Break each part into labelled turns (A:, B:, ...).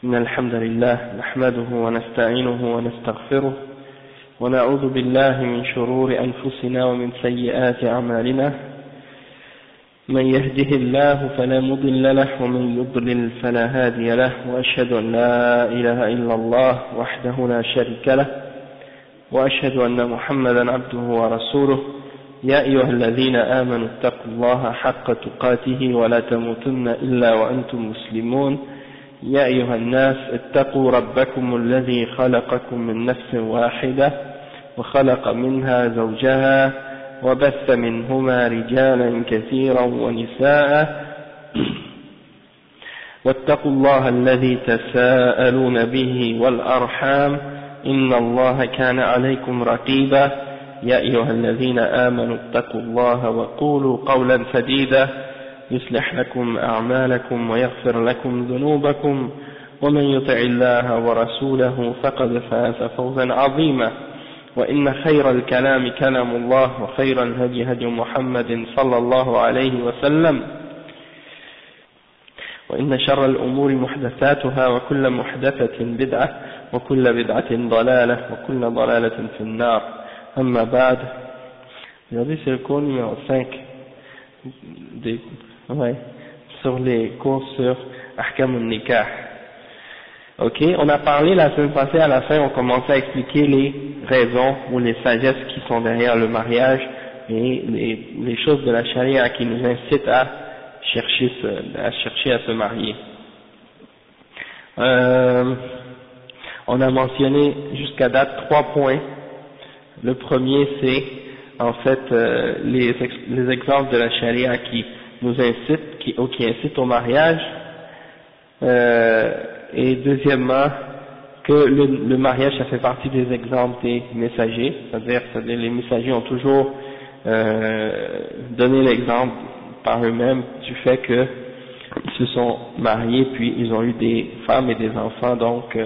A: إن الحمد لله نحمده ونستعينه ونستغفره ونعوذ بالله من شرور أنفسنا ومن سيئات أعمالنا من يهده الله فلا مضل له ومن يضلل فلا هادي له وأشهد أن لا إله إلا الله وحده لا شريك له وأشهد أن محمدا عبده ورسوله يا أيها الذين آمنوا اتقوا الله حق تقاته ولا تموتن إلا وأنتم مسلمون يا أيها الناس اتقوا ربكم الذي خلقكم من نفس واحدة وخلق منها زوجها وبث منهما رجالا كثيرا ونساء واتقوا الله الذي تساءلون به والأرحام إن الله كان عليكم رقيبا يا أيها الذين آمنوا اتقوا الله وقولوا قولا سديدا يصلح لكم أعمالكم ويغفر لكم ذنوبكم ومن يطع الله ورسوله فقد فاز فوزا عظيما وإن خير الكلام كلام الله وخير الهدي هدي محمد صلى الله عليه وسلم وإن شر الأمور محدثاتها وكل محدثة بدعة وكل بدعة ضلالة وكل ضلالة في النار أما بعد. Aujourd'hui c'est le cours numéro 5 sur les cours sur Ahkam al-Nikah. Ok, on a parlé la semaine passée, à la fin on commençait à expliquer les raisons ou les sagesses qui sont derrière le mariage et les choses de la charia qui nous incitent à chercher à se marier. On a mentionné jusqu'à date 3 points. Le premier c'est en fait les exemples de la charia qui nous incitent, qui incitent au mariage, et deuxièmement que le mariage ça fait partie des exemples des messagers, c'est-à-dire les messagers ont toujours donné l'exemple par eux-mêmes du fait que ils se sont mariés puis ils ont eu des femmes et des enfants, donc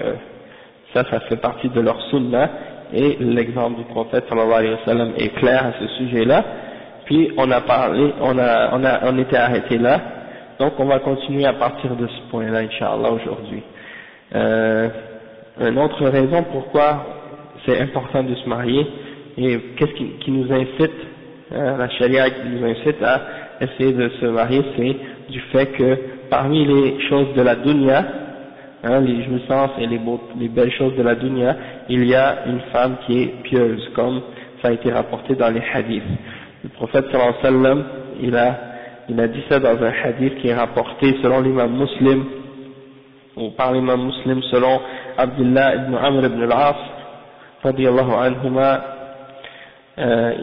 A: ça fait partie de leur sunna. Et l'exemple du prophète sallallahu alayhi wa sallam est clair à ce sujet-là. Puis on a parlé, on était arrêté là. Donc on va continuer à partir de ce point-là, Inch'Allah, aujourd'hui. Une autre raison pourquoi c'est important de se marier et qu'est-ce qui nous incite, la charia qui nous incite à essayer de se marier, c'est du fait que parmi les choses de la dunya, les jouissances et les belles choses de la dunya, il y a une femme qui est pieuse, comme ça a été rapporté dans les hadiths. Le prophète sallallahu alayhi wa sallam, il a dit ça dans un hadith qui est rapporté selon l'imam Muslim, ou par l'imam Muslim selon Abdullah ibn Amr ibn al-As, radiyallahu anhuma,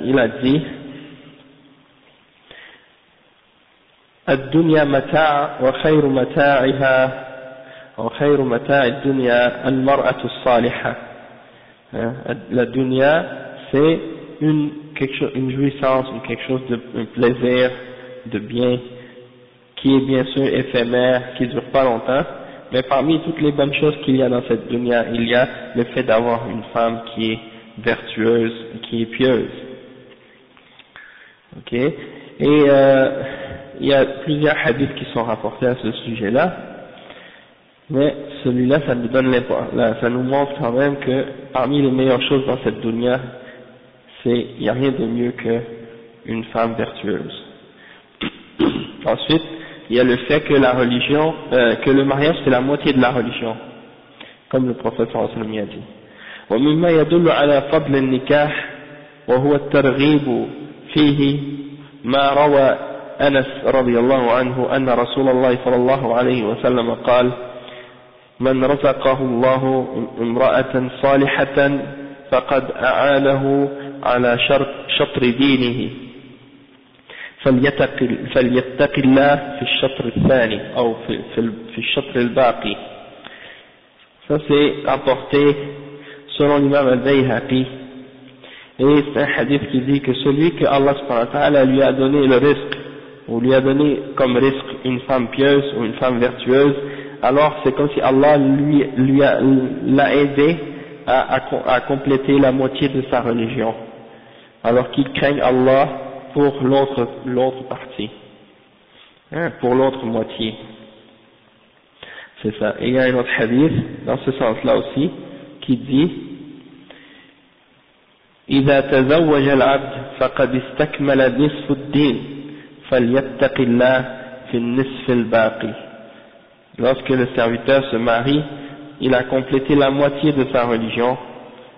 A: il a dit الدنيا متاع وخير متاعها وخير متاع الدنيا المرأة الصالحة. La dunya c'est une jouissance ou quelque chose un plaisir de bien qui est bien sûr éphémère, qui dure pas longtemps, mais parmi toutes les bonnes choses qu'il y a dans cette dunya, il y a le fait d'avoir une femme qui est vertueuse, qui est pieuse. Ok, et il y a plusieurs hadiths qui sont rapportés à ce sujet-là, mais celui-là ça nous montre quand même que parmi les meilleures choses dans cette dunya, il n'y a rien de mieux qu'une femme vertueuse. Ensuite, il y a le fait que la religion, que le mariage c'est la moitié de la religion, comme le prophète sallallahu alayhi wa sallam a dit. ومما يدل على فضل النكاح وهو الترغيب فيه ما روى أنس رضي الله عنه أن رسول الله صلى الله عليه وسلم قال من رزقه الله امرأة صالحة فقد أعانه على شطر دينه فليتق الله في الشطر الثاني أو في الشطر الباقي. Ça c'est apporté selon l'imam al-Bayhaqi, et c'est un hadith qui dit que celui que Allah subhanahu wa ta'ala lui a donné le risque, ou lui a donné comme risque une femme pieuse ou une femme vertueuse, alors c'est comme si Allah l'a aidé à compléter la moitié de sa religion, alors qu'il craigne Allah pour l'autre partie, pour l'autre moitié. C'est ça. Et il y a un autre hadith, dans ce sens-là aussi, qui dit إذا تزوج العبد فقد استكمل نصف الدين فليتق الله في النصف الباقي. Lorsque le serviteur se marie, il a complété la moitié de sa religion,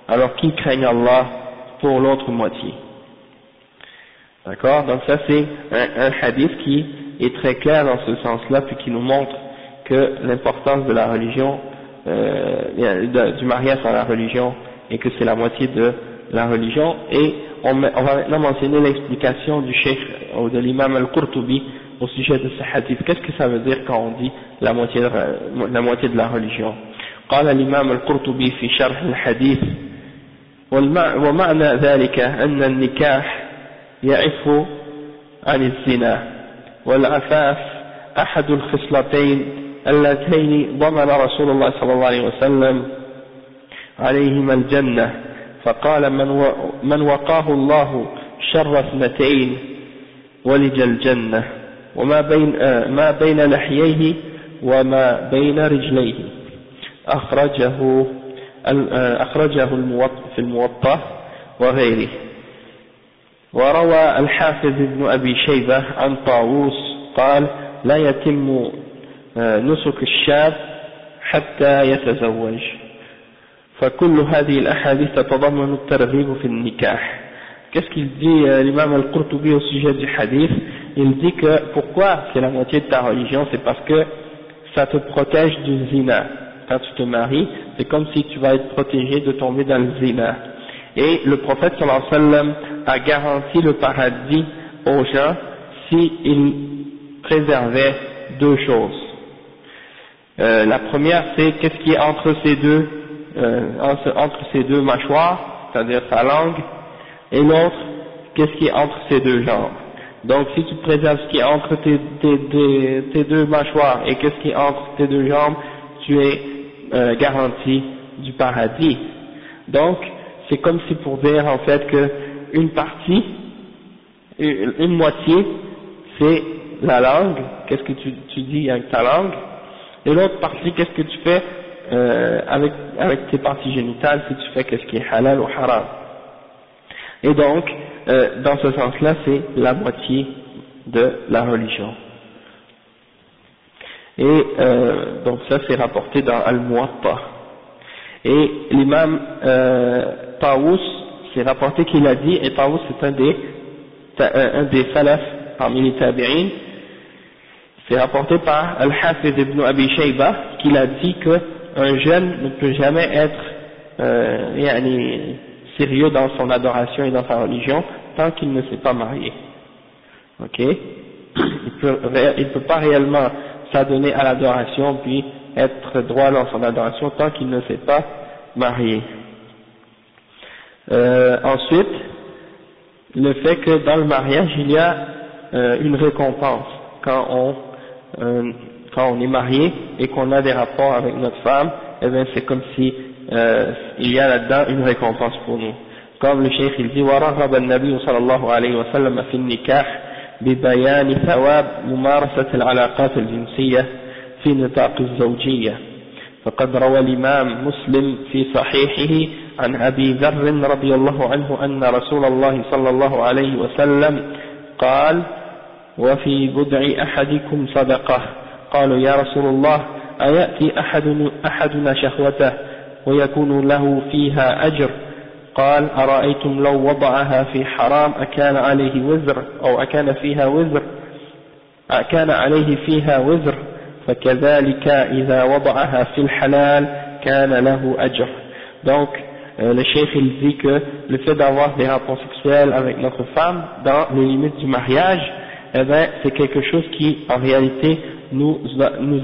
A: alors qu'il craigne Allah pour l'autre moitié. D'accord? Donc ça c'est un hadith qui est très clair dans ce sens-là, puis qui nous montre que l'importance de la religion, du mariage à la religion, et que c'est la moitié de la religion. Et on va maintenant mentionner l'explication du cheikh ou de l'imam al-Qurtubi au sujet de ce hadith. Qu'est-ce que ça veut dire quand on dit la moitié de la religion? قال الإمام القرطبي في شرح الحديث ومعنى ذلك أن النكاح يعف عن الزنا والعفاف أحد الخصلتين اللتين ضمن رسول الله صلى الله عليه وسلم عليهما الجنة فقال من وقاه الله شر اثنتين ولج الجنة وما بين لحييه وما بين رجليه أخرجه في الموطأ وغيره. وروى الحافظ ابن أبي شيبة عن طاووس قال لا يتم نسك الشاب حتى يتزوج. فكل هذه الأحاديث تتضمن الترغيب في النكاح. Qu'est-ce qu'il dit l'imam al-Qurtubi au sujet du hadith? Il dit que pourquoi c'est la moitié de ta religion? C'est parce que ça te protège du zina. Quand tu te maries, c'est comme si tu vas être protégé de tomber dans le zina. Et le prophète sallallahu alayhi wa sallam a garanti le paradis aux gens s'ils préservaient deux choses. La première, c'est qu'est-ce qui est entre ces deux mâchoires, c'est-à-dire sa langue, et l'autre, qu'est-ce qui est entre ces deux jambes. Donc si tu préserves ce qui est entre tes deux mâchoires et qu'est-ce qui est entre tes deux jambes, tu es garanti du paradis. Donc c'est comme si pour dire en fait que une partie, une moitié, c'est la langue, qu'est-ce que tu dis avec ta langue, et l'autre partie, qu'est-ce que tu fais avec tes parties génitales, si tu fais qu'est-ce qui est halal ou haram. Et donc, dans ce sens-là, c'est la moitié de la religion. Et donc ça, c'est rapporté dans Al-Muwatta. Et l'imam Taous, c'est rapporté qu'il a dit, et Taous c'est un des salaf parmi les tabi'in, c'est rapporté par Al-Hafiz ibn Abi Shayba, qu'il a dit qu'un jeune ne peut jamais être sérieux dans son adoration et dans sa religion tant qu'il ne s'est pas marié. Ok? Il peut pas réellement s'adonner à l'adoration puis être droit dans son adoration tant qu'il ne s'est pas marié. Ensuite, le fait que dans le mariage il y a une récompense quand on est marié et qu'on a des rapports avec notre femme, eh bien c'est comme si il y a là-dedans une récompense pour nous. Comme le cheikh il dit ورغب النبي صلى الله عليه وسلم في النكاح ببيان ثواب ممارسة العلاقات الجنسية في نطاق الزوجية. فقد روى الإمام مسلم في صحيحه عن أبي ذر رضي الله عنه أن رسول الله صلى الله عليه وسلم قال وفي بدع أحدكم صدقة قالوا يا رسول الله أيأتي أحدنا شهوته ويكون له فيها أجر قال أرأيتم لو وضعها في حرام أكان عليه وزر أو أكان عليه فيها وزر فكذلك إذا وضعها في الحلال كان له أجر. Donc le cheikh il dit que le fait d'avoir des rapports sexuels avec notre femme dans les limites du mariage, eh ben c'est quelque chose qui en réalité nous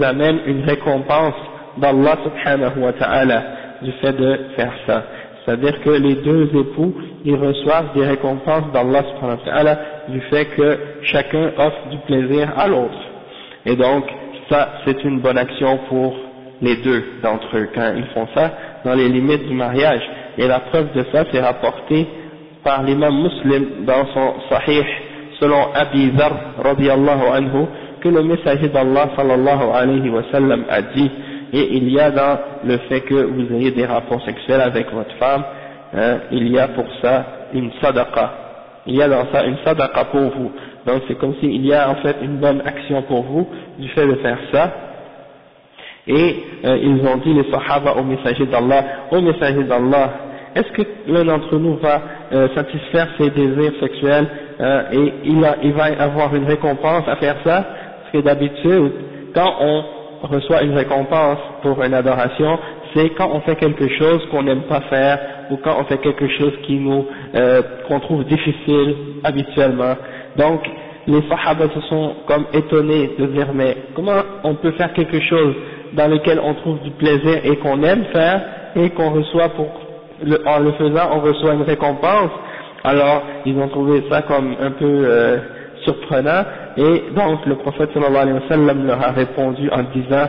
A: amène une récompense d'Allah subhanahu wa ta'ala du fait de faire ça. C'est-à-dire que les deux époux, ils reçoivent des récompenses d'Allah subhanahu wa ta'ala du fait que chacun offre du plaisir à l'autre. Et donc, ça, c'est une bonne action pour les deux d'entre eux quand ils font ça dans les limites du mariage. Et la preuve de ça, c'est rapporté par l'imam Muslim dans son Sahih, selon Abi Dharr radiyallahu anhu, que le messager d'Allah sallallahu alayhi wa sallam a dit et il y a dans le fait que vous ayez des rapports sexuels avec votre femme, il y a pour ça une sadaqa, il y a dans ça une sadaqa pour vous, donc c'est comme s'il y a en fait une bonne action pour vous du fait de faire ça. Et ils ont dit les sahaba au messager d'Allah, est-ce que l'un d'entre nous va satisfaire ses désirs sexuels et il va avoir une récompense à faire ça? Parce que d'habitude, quand on reçoit une récompense pour une adoration, c'est quand on fait quelque chose qu'on n'aime pas faire, ou quand on fait quelque chose qu'on trouve difficile habituellement. Donc, les sahaba se sont comme étonnés de dire, mais comment on peut faire quelque chose dans lequel on trouve du plaisir et qu'on aime faire, et qu'on reçoit en le faisant, on reçoit une récompense? Alors, ils ont trouvé ça comme un peu surprenant, et donc le prophète sallallahu alayhi wa sallam leur a répondu en disant,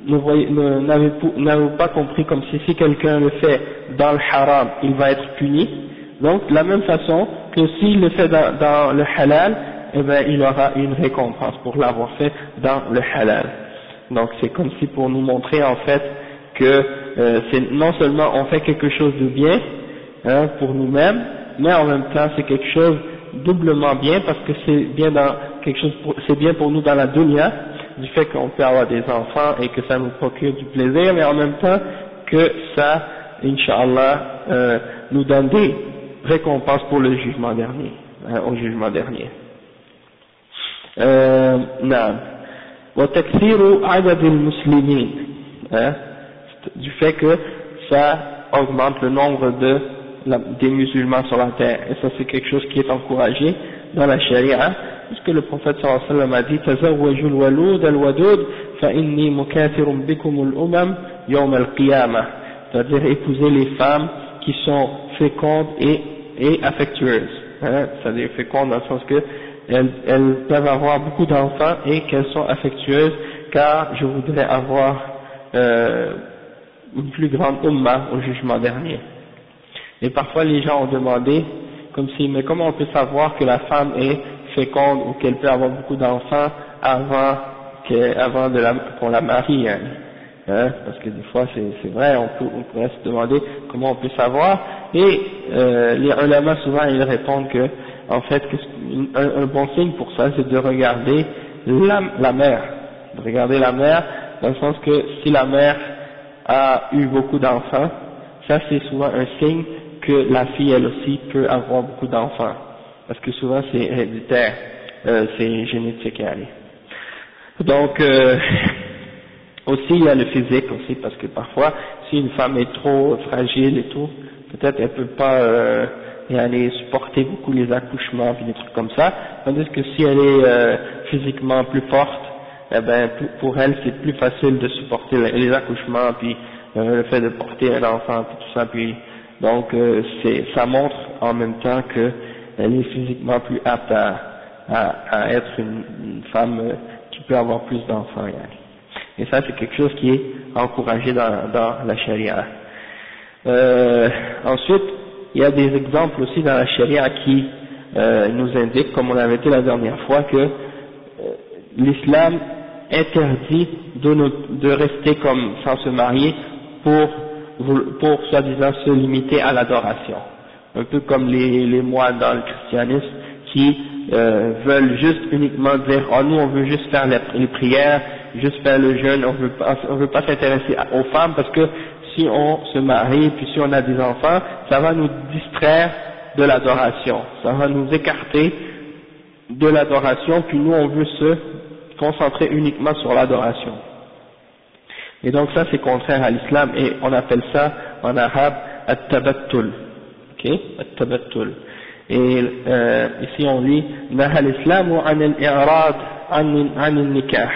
A: n'avez-vous pas compris comme si quelqu'un le fait dans le haram, il va être puni? Donc, de la même façon que s'il le fait dans le halal, eh bien, il aura une récompense pour l'avoir fait dans le halal. Donc, c'est comme si pour nous montrer en fait que non seulement on fait quelque chose de bien pour nous-mêmes, mais en même temps c'est quelque chose doublement bien parce que c'est bien c'est bien pour nous dans la dunya, du fait qu'on peut avoir des enfants et que ça nous procure du plaisir, mais en même temps que ça, Inch'Allah, nous donne des récompenses pour le jugement dernier, au jugement dernier. وتكثير عدد المسلمين, du fait que ça augmente le nombre des musulmans sur la terre, et ça c'est quelque chose qui est encouragé dans la charia, puisque le prophète sallallahu alayhi wa sallam a dit tazawwajul walud al-wadud fa inni mukathirun bikum al-umam yawm al-qiyamah, c'est-à-dire épouser les femmes qui sont fécondes et affectueuses, c'est-à-dire fécondes dans le sens que elles peuvent avoir beaucoup d'enfants et qu'elles sont affectueuses, car je voudrais avoir une plus grande umma au jugement dernier. Et parfois les gens ont demandé, mais comment on peut savoir que la femme est féconde ou qu'elle peut avoir beaucoup d'enfants avant qu'on la marie, parce que des fois c'est vrai, on pourrait se demander comment on peut savoir, et les ulama souvent ils répondent que en fait un bon signe pour ça c'est de regarder la mère, dans le sens que si la mère a eu beaucoup d'enfants, ça c'est souvent un signe que la fille elle aussi peut avoir beaucoup d'enfants, parce que souvent c'est héréditaire, c'est génétique. Donc aussi il y a le physique aussi, parce que parfois si une femme est trop fragile et tout, peut-être elle peut pas supporter beaucoup les accouchements et des trucs comme ça, tandis que si elle est physiquement plus forte, eh ben pour elle c'est plus facile de supporter les accouchements, puis le fait de porter un enfant et tout ça, puis donc ça montre en même temps qu'elle est physiquement plus apte à être une femme qui peut avoir plus d'enfants. Et ça c'est quelque chose qui est encouragé dans la charia. Ensuite, il y a des exemples aussi dans la charia qui nous indiquent, comme on avait dit la dernière fois, que l'islam interdit de rester comme sans se marier pour soi-disant se limiter à l'adoration, un peu comme les moines dans le christianisme qui veulent juste uniquement dire nous on veut juste faire les prières, juste faire le jeûne, on veut pas s'intéresser aux femmes, parce que si on se marie puis si on a des enfants, ça va nous distraire de l'adoration, ça va nous écarter de l'adoration, puis nous on veut se concentrer uniquement sur l'adoration. Et donc ça c'est contraire à l'islam, et on appelle ça en arabe at-tabattul, at-tabattul. Et ici on lit naha al-islamu an al-i'rad an al-nikah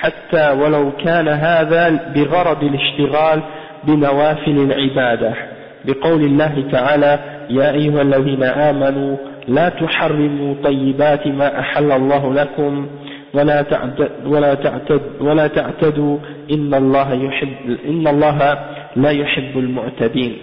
A: hatta walau kana hadha bigharad al-ishtighal بنوافل العبادة بقول الله تعالى يا أيها الذين آمنوا لا تحرموا طيبات ما أحل الله لكم ولا تعتدوا إن الله لا يحب المعتدين.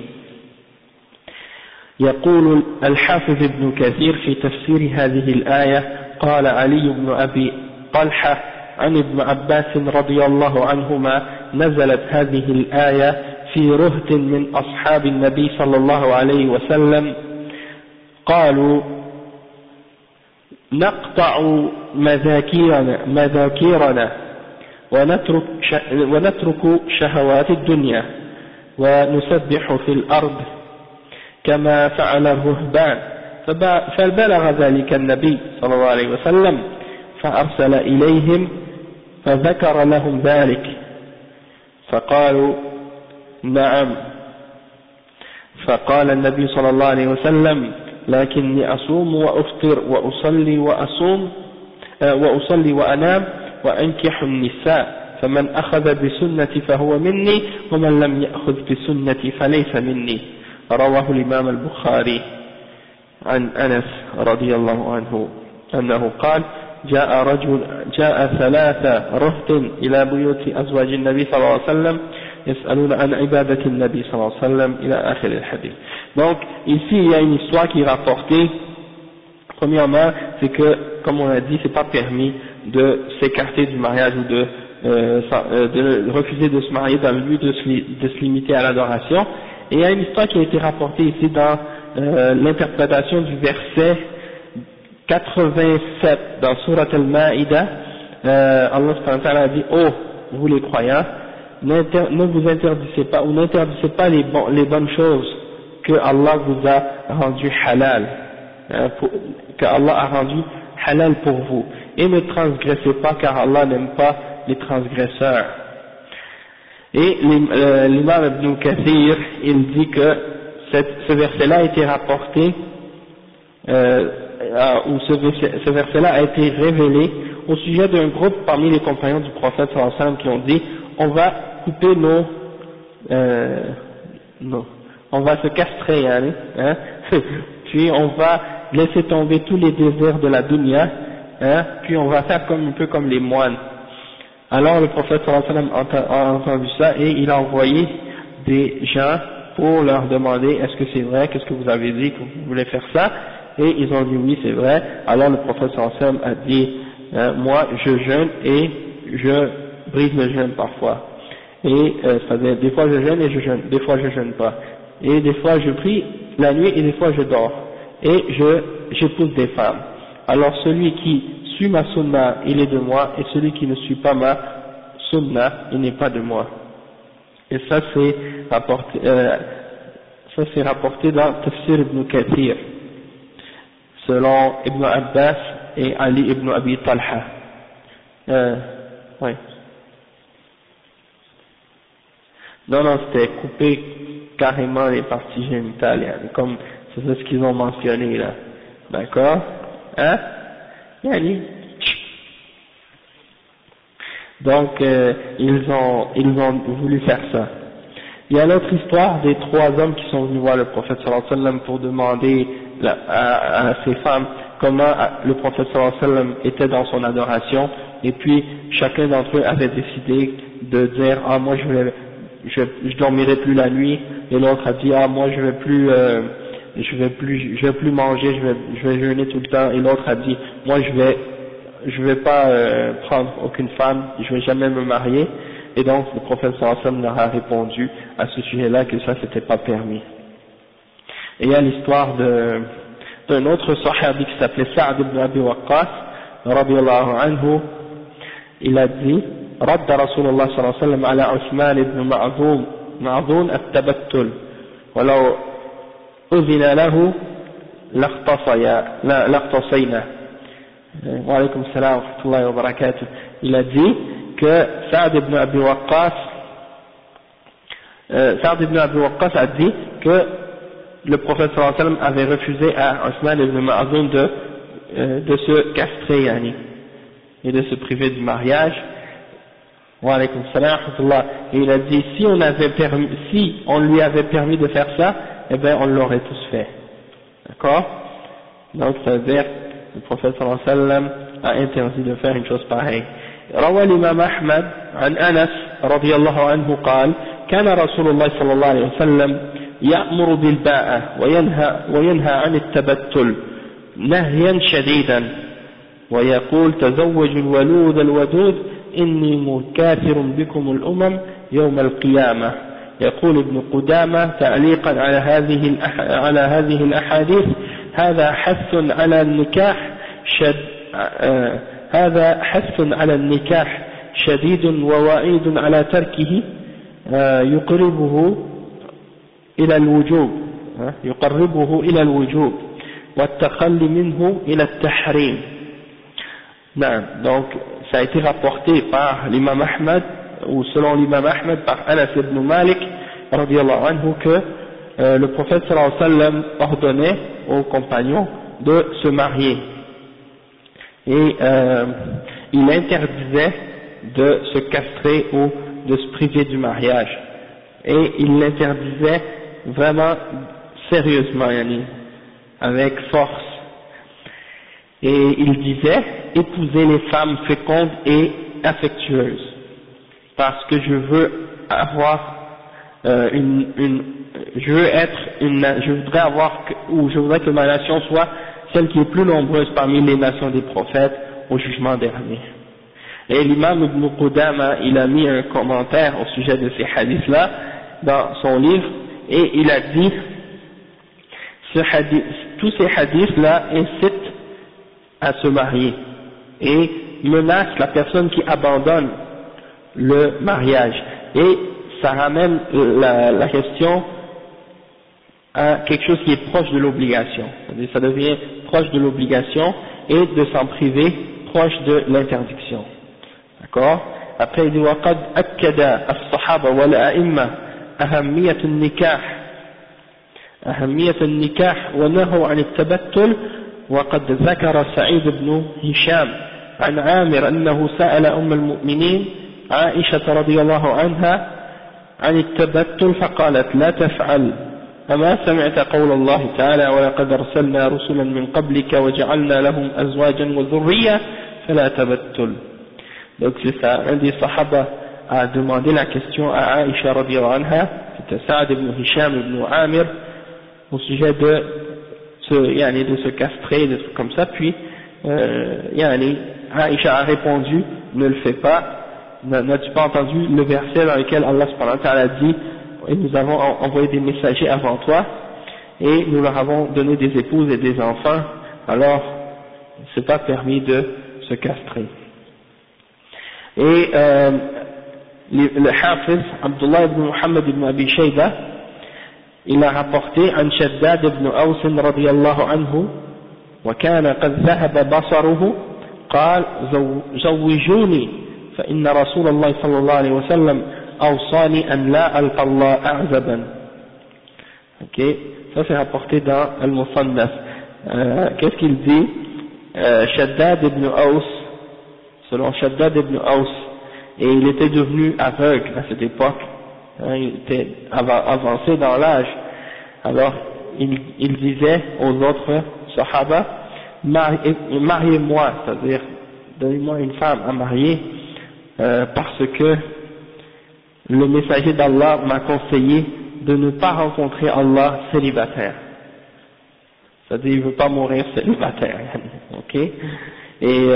A: يقول الحافظ ابن كثير في تفسير هذه الآية قال علي بن أبي طلحة عن ابن عباس رضي الله عنهما نزلت هذه الآية في رهط من أصحاب النبي صلى الله عليه وسلم قالوا نقطع مذاكيرنا ونترك شهوات الدنيا ونسبح في الأرض كما فعل الرهبان فبلغ ذلك النبي صلى الله عليه وسلم فأرسل إليهم فذكر لهم ذلك فقالوا نعم فقال النبي صلى الله عليه وسلم لكني أصوم وأفطر وأصلي وأنام وأنكح النساء فمن أخذ بسنتي فهو مني ومن لم يأخذ بسنتي فليس مني رواه الإمام البخاري عن أنس رضي الله عنه أنه قال جاء 3 رهط إلى بيوت أزواج النبي صلى الله عليه وسلم يسألون عن عبادة النبي صلى الله عليه وسلم إلى آخر الحديث. Donc ici il y a une histoire qui est rapportée. Premièrement, c'est que, comme on a dit, c'est pas permis de s'écarter du mariage ou de refuser de se marier dans le but de se limiter à l'adoration. Et il y a une histoire qui a été rapportée ici dans l'interprétation du verset 87 dans Surat Al-Ma'ida. Allah subhanahu wa ta'ala a dit: oh, vous les croyants, ne vous interdisez pas ou n'interdisez pas les bonnes choses que Allah vous a rendues halal, que Allah a rendu halal pour vous, et ne transgressez pas car Allah n'aime pas les transgresseurs. Et l'imam Ibn Kathir, il dit que ce verset-là a été rapporté, ou ce verset-là a été révélé au sujet d'un groupe parmi les compagnons du prophète sallallahu alayhi wa sallam qui ont dit: on va couper on va se castrer, hein, puis on va laisser tomber tous les désirs de la dunya, hein, puis on va faire un peu comme les moines. Alors le prophète sallallahu alayhi wa sallam a entendu ça et il a envoyé des gens pour leur demander: est-ce que c'est vrai, qu'est-ce que vous avez dit que vous voulez faire ça? Et ils ont dit oui, c'est vrai. Alors le prophète sallallahu alayhi wa sallam a dit: moi je jeûne et je brise le jeûne parfois, et c'est-à-dire des fois je jeûne et je jeûne, des fois je jeûne pas, et des fois je prie la nuit et des fois je dors, et j'épouse des femmes. Alors celui qui suit ma sunna, il est de moi, et celui qui ne suit pas ma sunna, il n'est pas de moi. Et ça c'est rapporté dans Tafsir Ibn Kathir selon Ibn Abbas et Ali ibn Abi Talha. Oui. Non, c'était couper carrément les parties génitales, comme c'est ce qu'ils ont mentionné là. D'accord? Hein? Yani. Donc, ils ont voulu faire ça. Il y a l'autre histoire des 3 hommes qui sont venus voir le prophète sallallahu alayhi wa sallam pour demander à ces femmes comment le prophète sallallahu alayhi wa sallam était dans son adoration, et puis chacun d'entre eux avait décidé de dire: ah, moi je dormirai plus la nuit, et l'autre a dit: ah, moi je vais plus manger, je vais jeûner tout le temps, et l'autre a dit: moi je vais pas prendre aucune femme, je vais jamais me marier. Et donc le prophète sallallahu alayhi wa sallam leur a répondu à ce sujet-là que ça c'était pas permis. Et il y a l'histoire d'un autre sahabi qui s'appelait Sa'd ibn Abi Waqqas radiyallahu anhu. Il a dit: رد رسول الله صلى الله عليه وسلم على عثمان بن معذون التبتل ولو أذن له لاختصينا. وعليكم السلام ورحمة الله وبركاته. Il a dit que Sa'd ibn Abi Waqqas a dit que le prophète sallallahu alayhi wa sallam avait refusé à Othman ibn Ma'zoun de se castrer et de se priver du mariage. Wa alaykum salam wa rahmatullah. Et il a dit: si on lui avait permis de faire ça, eh bien on l'aurait tous fait. D'accord? Donc ça veut dire que le prophète sallallahu alayhi wa sallam a interdit de faire une chose pareille. روى الإمام أحمد عن أنس رضي الله عنه قال: كان رسول الله صلى الله عليه وسلم يأمر بالباءة وينهى عن التبتل نهيا شديدا ويقول تزوجوا الولود الودود إني مكاثر بكم الأمم يوم القيامة. يقول ابن قدامة تعليقا على هذه الأحاديث هذا حث على النكاح هذا حث على النكاح شديد ووعيد على تركه يقربه إلى الوجوب والتخلي منه إلى التحريم. Donc ça a été rapporté par l'imam Ahmad, ou selon l'imam Ahmad par Anas ibn Malik radiyallahu anhu, que le prophète sallallahu alayhi wa sallam ordonnait aux compagnons de se marier et il interdisait de se castrer ou de se priver du mariage, et il l'interdisait vraiment sérieusement, avec force. Et il disait épousez les femmes fécondes et affectueuses, parce que je veux avoir je voudrais que ma nation soit celle qui est plus nombreuse parmi les nations des prophètes au jugement dernier. Et l'imam Ibn Qudama, il a mis un commentaire au sujet de ces hadiths-là dans son livre, et il a dit tous ces hadiths-là incitent à se marier et menacent la personne qui abandonne le mariage, et ça ramène la question à quelque chose qui est proche de l'obligation, c'est-à-dire ça devient proche de l'obligation et de s'en priver proche de l'interdiction. D'accord? Après il dit وقد أكد الصحابة والأئمة أهمية النكاح ونهوا عن التبتل. وقد ذكر سعيد بن هشام عن عامر أنه سأل أم المؤمنين عائشة رضي الله عنها عن التبتل فقالت لا تفعل أما سمعت قول الله تعالى ولقد أرسلنا رسلا من قبلك وجعلنا لهم أزواجا وذرية فلا تبتل. Donc c'est ça, un des sahaba a demandé la question à Aïcha radiyallahu anha, c'était Saad ibn Hisham ibn Amir, au sujet de se castrer, des trucs comme ça, puis Aïcha a répondu ne le fais pas. N'as-tu pas entendu le verset dans lequel Allah subhanahu wa ta'ala dit et nous avons envoyé des messagers avant toi et nous leur avons donné des épouses et des enfants, alors c'est pas permis de se castrer. Et le Hafiz Abdullah ibn Muhammad ibn Abi Shayba, il a rapporté عن شداد بن أوس رضي الله عنه وكان قد ذهب بصره قال زوجوني فإن رسول الله صلى الله عليه وسلم أوصاني أن لا ألقى الله أعزبا. Ok, ça c'est rapporté dans Al-Musannaf. Qu'est-ce qu'il dit? Shaddad ibn Aus, selon Shaddad ibn Aus, et il était devenu aveugle à cette époque, il était avancé dans l'âge, alors il disait aux autres sahaba, mariez-moi, c'est-à-dire donnez-moi une femme à marier, parce que le messager d'Allah m'a conseillé de ne pas rencontrer Allah célibataire, c'est-à-dire il ne veut pas mourir célibataire, ok. Et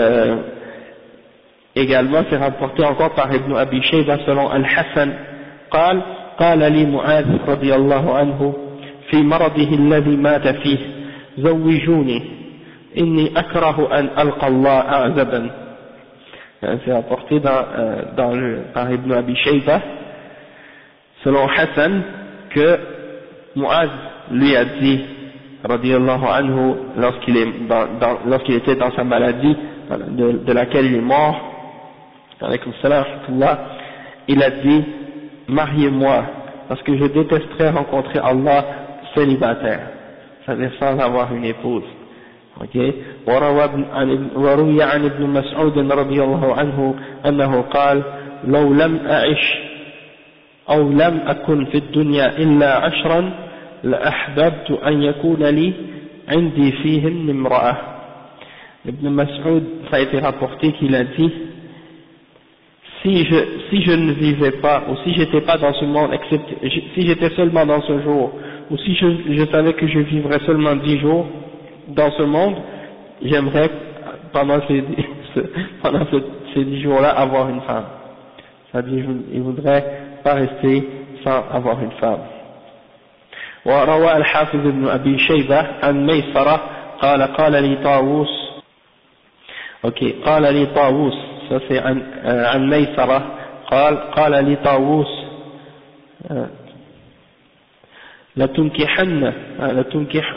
A: également c'est rapporté encore par Ibn Abi Shayba selon Al-Hassan قال لي معاذ رضي الله عنه في مرضه الذي مات فيه زوجوني إني أكره أن ألقى الله أعزبا. C'est rapporté par Ibn Abi Shayba selon Hassan que Mu'adh lui a dit radiyallahu anhu lorsqu'il était dans sa maladie de laquelle il est mort, alaykum salam wa rahmatullah, il a dit mariez-moi parce que je détesterais rencontrer Allah célibataire, c'est-à-dire sans avoir une épouse. Okay. وروي عن ابن مسعود رضي الله عنه أنه قال لو لم أعش أو لم أكن في الدنيا إلا 10 لأحببت أن يكون لي عندي فيهن امرأة. Ibn Mas'ud, ça a été rapporté qu'il a dit si je ne vivais pas, ou si j'étais pas dans ce monde, si j'étais seulement dans ce jour, ou si je savais que je vivrais seulement 10 jours dans ce monde, j'aimerais pendant ces 10 jours-là avoir une femme. C'est-à-dire il voudrait pas rester sans avoir une femme. وروى الحافظ ابن أبي شيبة عن ميسرة قال لي طاووس قال لي طاووس ça c'est عن ميسرة قال لي طاووس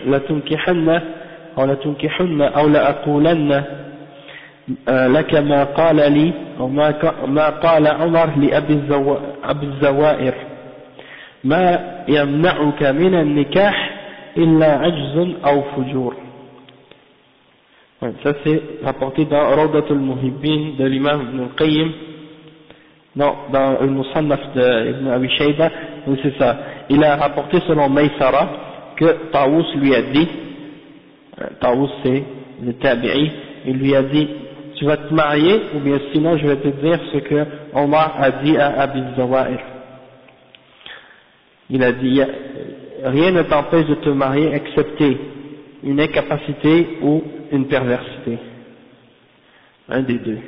A: لتنكحن أو لأقولن لك ما قال لي أو ما قال عمر لأبي الزوائر ما يمنعك من النكاح إلا عجز أو فجور. Ça c'est rapporté dans Rawdatul Muhibbin de l'imam Ibn al-Qayyim, non, dans le Musannaf d'Ibn Abi Shayba, c'est ça. Il a rapporté selon Maysara que Tawus lui a dit, Tawus c'est le tabi'i, il lui a dit tu vas te marier ou bien sinon je vais te dire ce que Omar a dit à Abi Zawa'ir. Il a dit rien ne t'empêche de te marier excepté une incapacité ou une perversité, un des deux,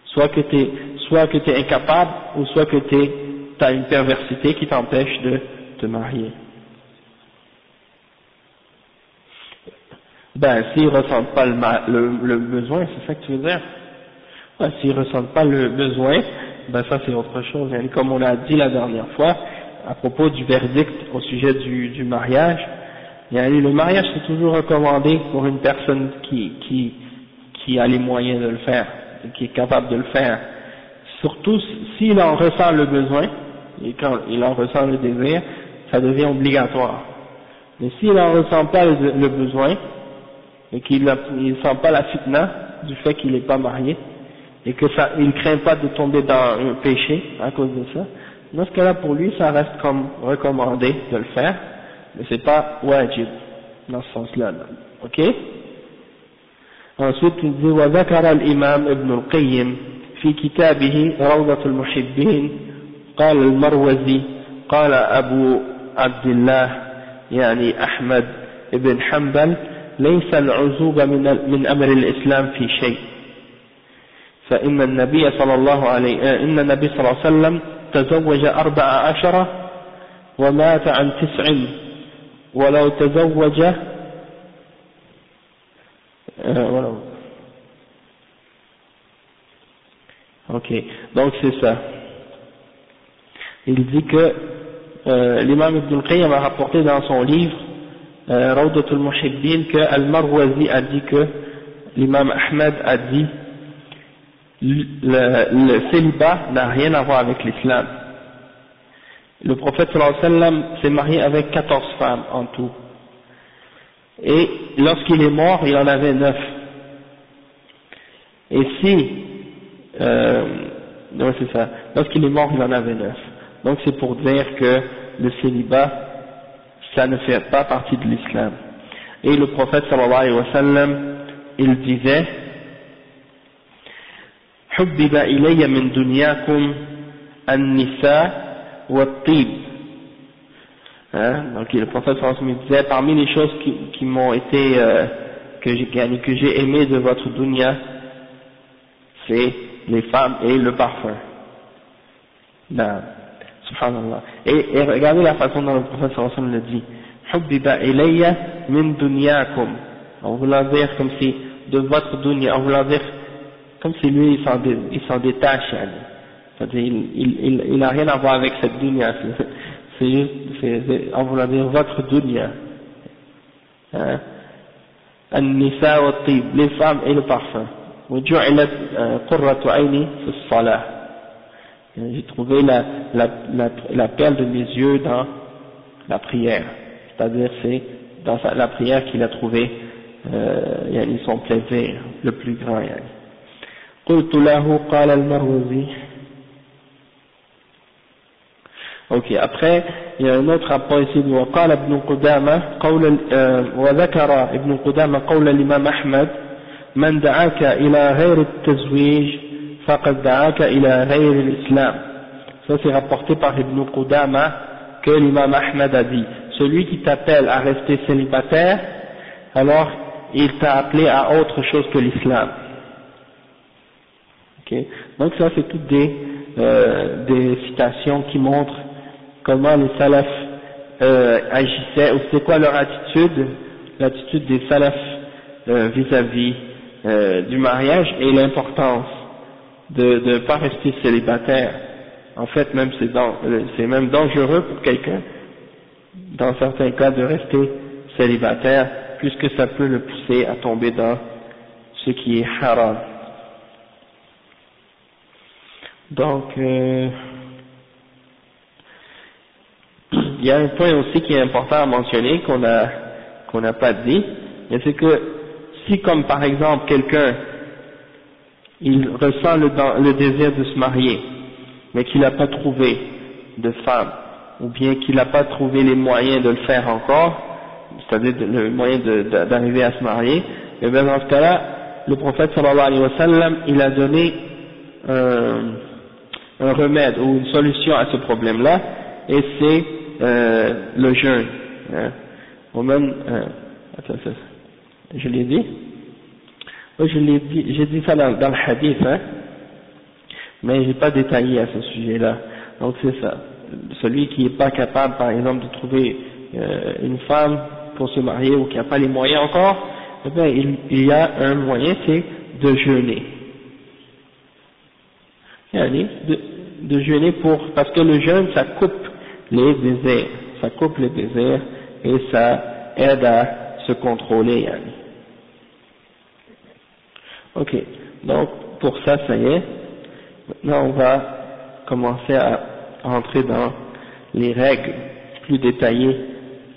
A: soit que tu es incapable ou soit que tu as une perversité qui t'empêche de te marier. Ben s'ils ressentent pas le besoin, c'est ça que tu veux dire? Ouais, s'ils ressentent pas le besoin, ben ça c'est autre chose. Et comme on a dit la dernière fois à propos du verdict au sujet du mariage, le mariage c'est toujours recommandé pour une personne qui a les moyens de le faire, qui est capable de le faire, surtout s'il en ressent le besoin, et quand il en ressent le désir, ça devient obligatoire. Mais s'il n'en ressent pas le besoin, et qu'il ne sent pas la fitna du fait qu'il n'est pas marié, et que il ne craint pas de tomber dans un péché à cause de ça, dans ce cas-là pour lui ça reste comme recommandé de le faire, mais c'est pas wajib dans ce sens-là, ok? Ensuite il dit وذكر الإمام ابن القيم في كتابه روضة المحبين قال المروزي قال أبو عبد الله يعني أحمد بن حنبل ليس العزوب من أمر الإسلام في شيء فإن النبي صلى الله عليه وسلم تزوج 14 ومات عن 9 ولو تزوج ok, donc c'est ça. Il dit que l'imam Ibn al-Qayyim a rapporté dans son livre Rawdatul Muhibbin que Al-Marwazi a dit que l'imam Ahmed a dit le célibat n'a rien à voir avec l'islam. Le prophète sallallahu alayhi wa sallam s'est marié avec 14 femmes en tout. Et lorsqu'il est mort, il en avait 9. Et non, c'est ça. Lorsqu'il est mort, il en avait 9. Donc c'est pour dire que le célibat, ça ne fait pas partie de l'islam. Et le prophète sallallahu alayhi wa sallam, il disait حُبِّبَ إِلَيَّ مِن دُنْيَاكُمْ النِّسَاءُ وَالطِّيبُ. Donc le prophète sallallahu alayhi wa sallam disait parmi les choses qui m'ont été que j'ai aimé de votre dunya, c'est les femmes et le parfum. Non. Subhanallah. Et regardez la façon dont le prophète sallallahu alayhi wa sallam le dit. Hubbiba ilayya min dunyakum. On voulant dire comme si de votre dunya, on voulant dire comme si lui il s'en détache. C'est-à-dire il n'a rien à voir avec cette dunya. C'est juste, on voulant dire votre dunya. An-nisa wa tib, les femmes et le parfum. وجعلت قرة عيني في الصلاة. J'ai trouvé la perle de mes yeux dans la prière, c'est-à-dire c'est dans la prière qu'il a trouvé son plaisir le plus grand. قلت له قال المروزي. Ok, après il y a un autre rapport ici وقال ابن قدامة وذكر ابن قدامة قول الإمام أحمد من دعاك إلى غير التزويج فقد دعاك إلى غير الإسلام. Ça c'est rapporté par Ibn Qudama que l'imam Ahmed a dit celui qui t'appelle à rester célibataire, alors il t'a appelé à autre chose que l'islam. Okay. Donc ça c'est toutes des citations qui montrent comment les salafs agissaient, ou c'est quoi leur attitude, l'attitude des salafs vis-à-vis du mariage, et l'importance de ne pas rester célibataire. En fait, même c'est même dangereux pour quelqu'un, dans certains cas, de rester célibataire, puisque ça peut le pousser à tomber dans ce qui est haram. Donc, il y a un point aussi qui est important à mentionner, qu'on n'a pas dit, mais c'est que si, comme par exemple quelqu'un, il ressent le désir de se marier, mais qu'il n'a pas trouvé de femme, ou bien qu'il n'a pas trouvé les moyens de le faire encore, c'est-à-dire le moyen d'arriver à se marier, et bien dans ce cas-là, le prophète sallallahu alayhi wa sallam, il a donné un remède ou une solution à ce problème-là, et c'est le jeûne. Hein. Ou même, attends, je l'ai dit? Oui, j'ai dit ça dans le hadith, hein, mais j'ai pas détaillé à ce sujet-là. Donc c'est ça. Celui qui n'est pas capable, par exemple, de trouver une femme pour se marier, ou qui n'a pas les moyens encore, eh bien, il y a un moyen, c'est de jeûner. De jeûner parce que le jeûne, ça coupe les désirs, et ça aide à se contrôler. Ok, donc pour ça, ça y est. Maintenant, on va commencer à entrer dans les règles plus détaillées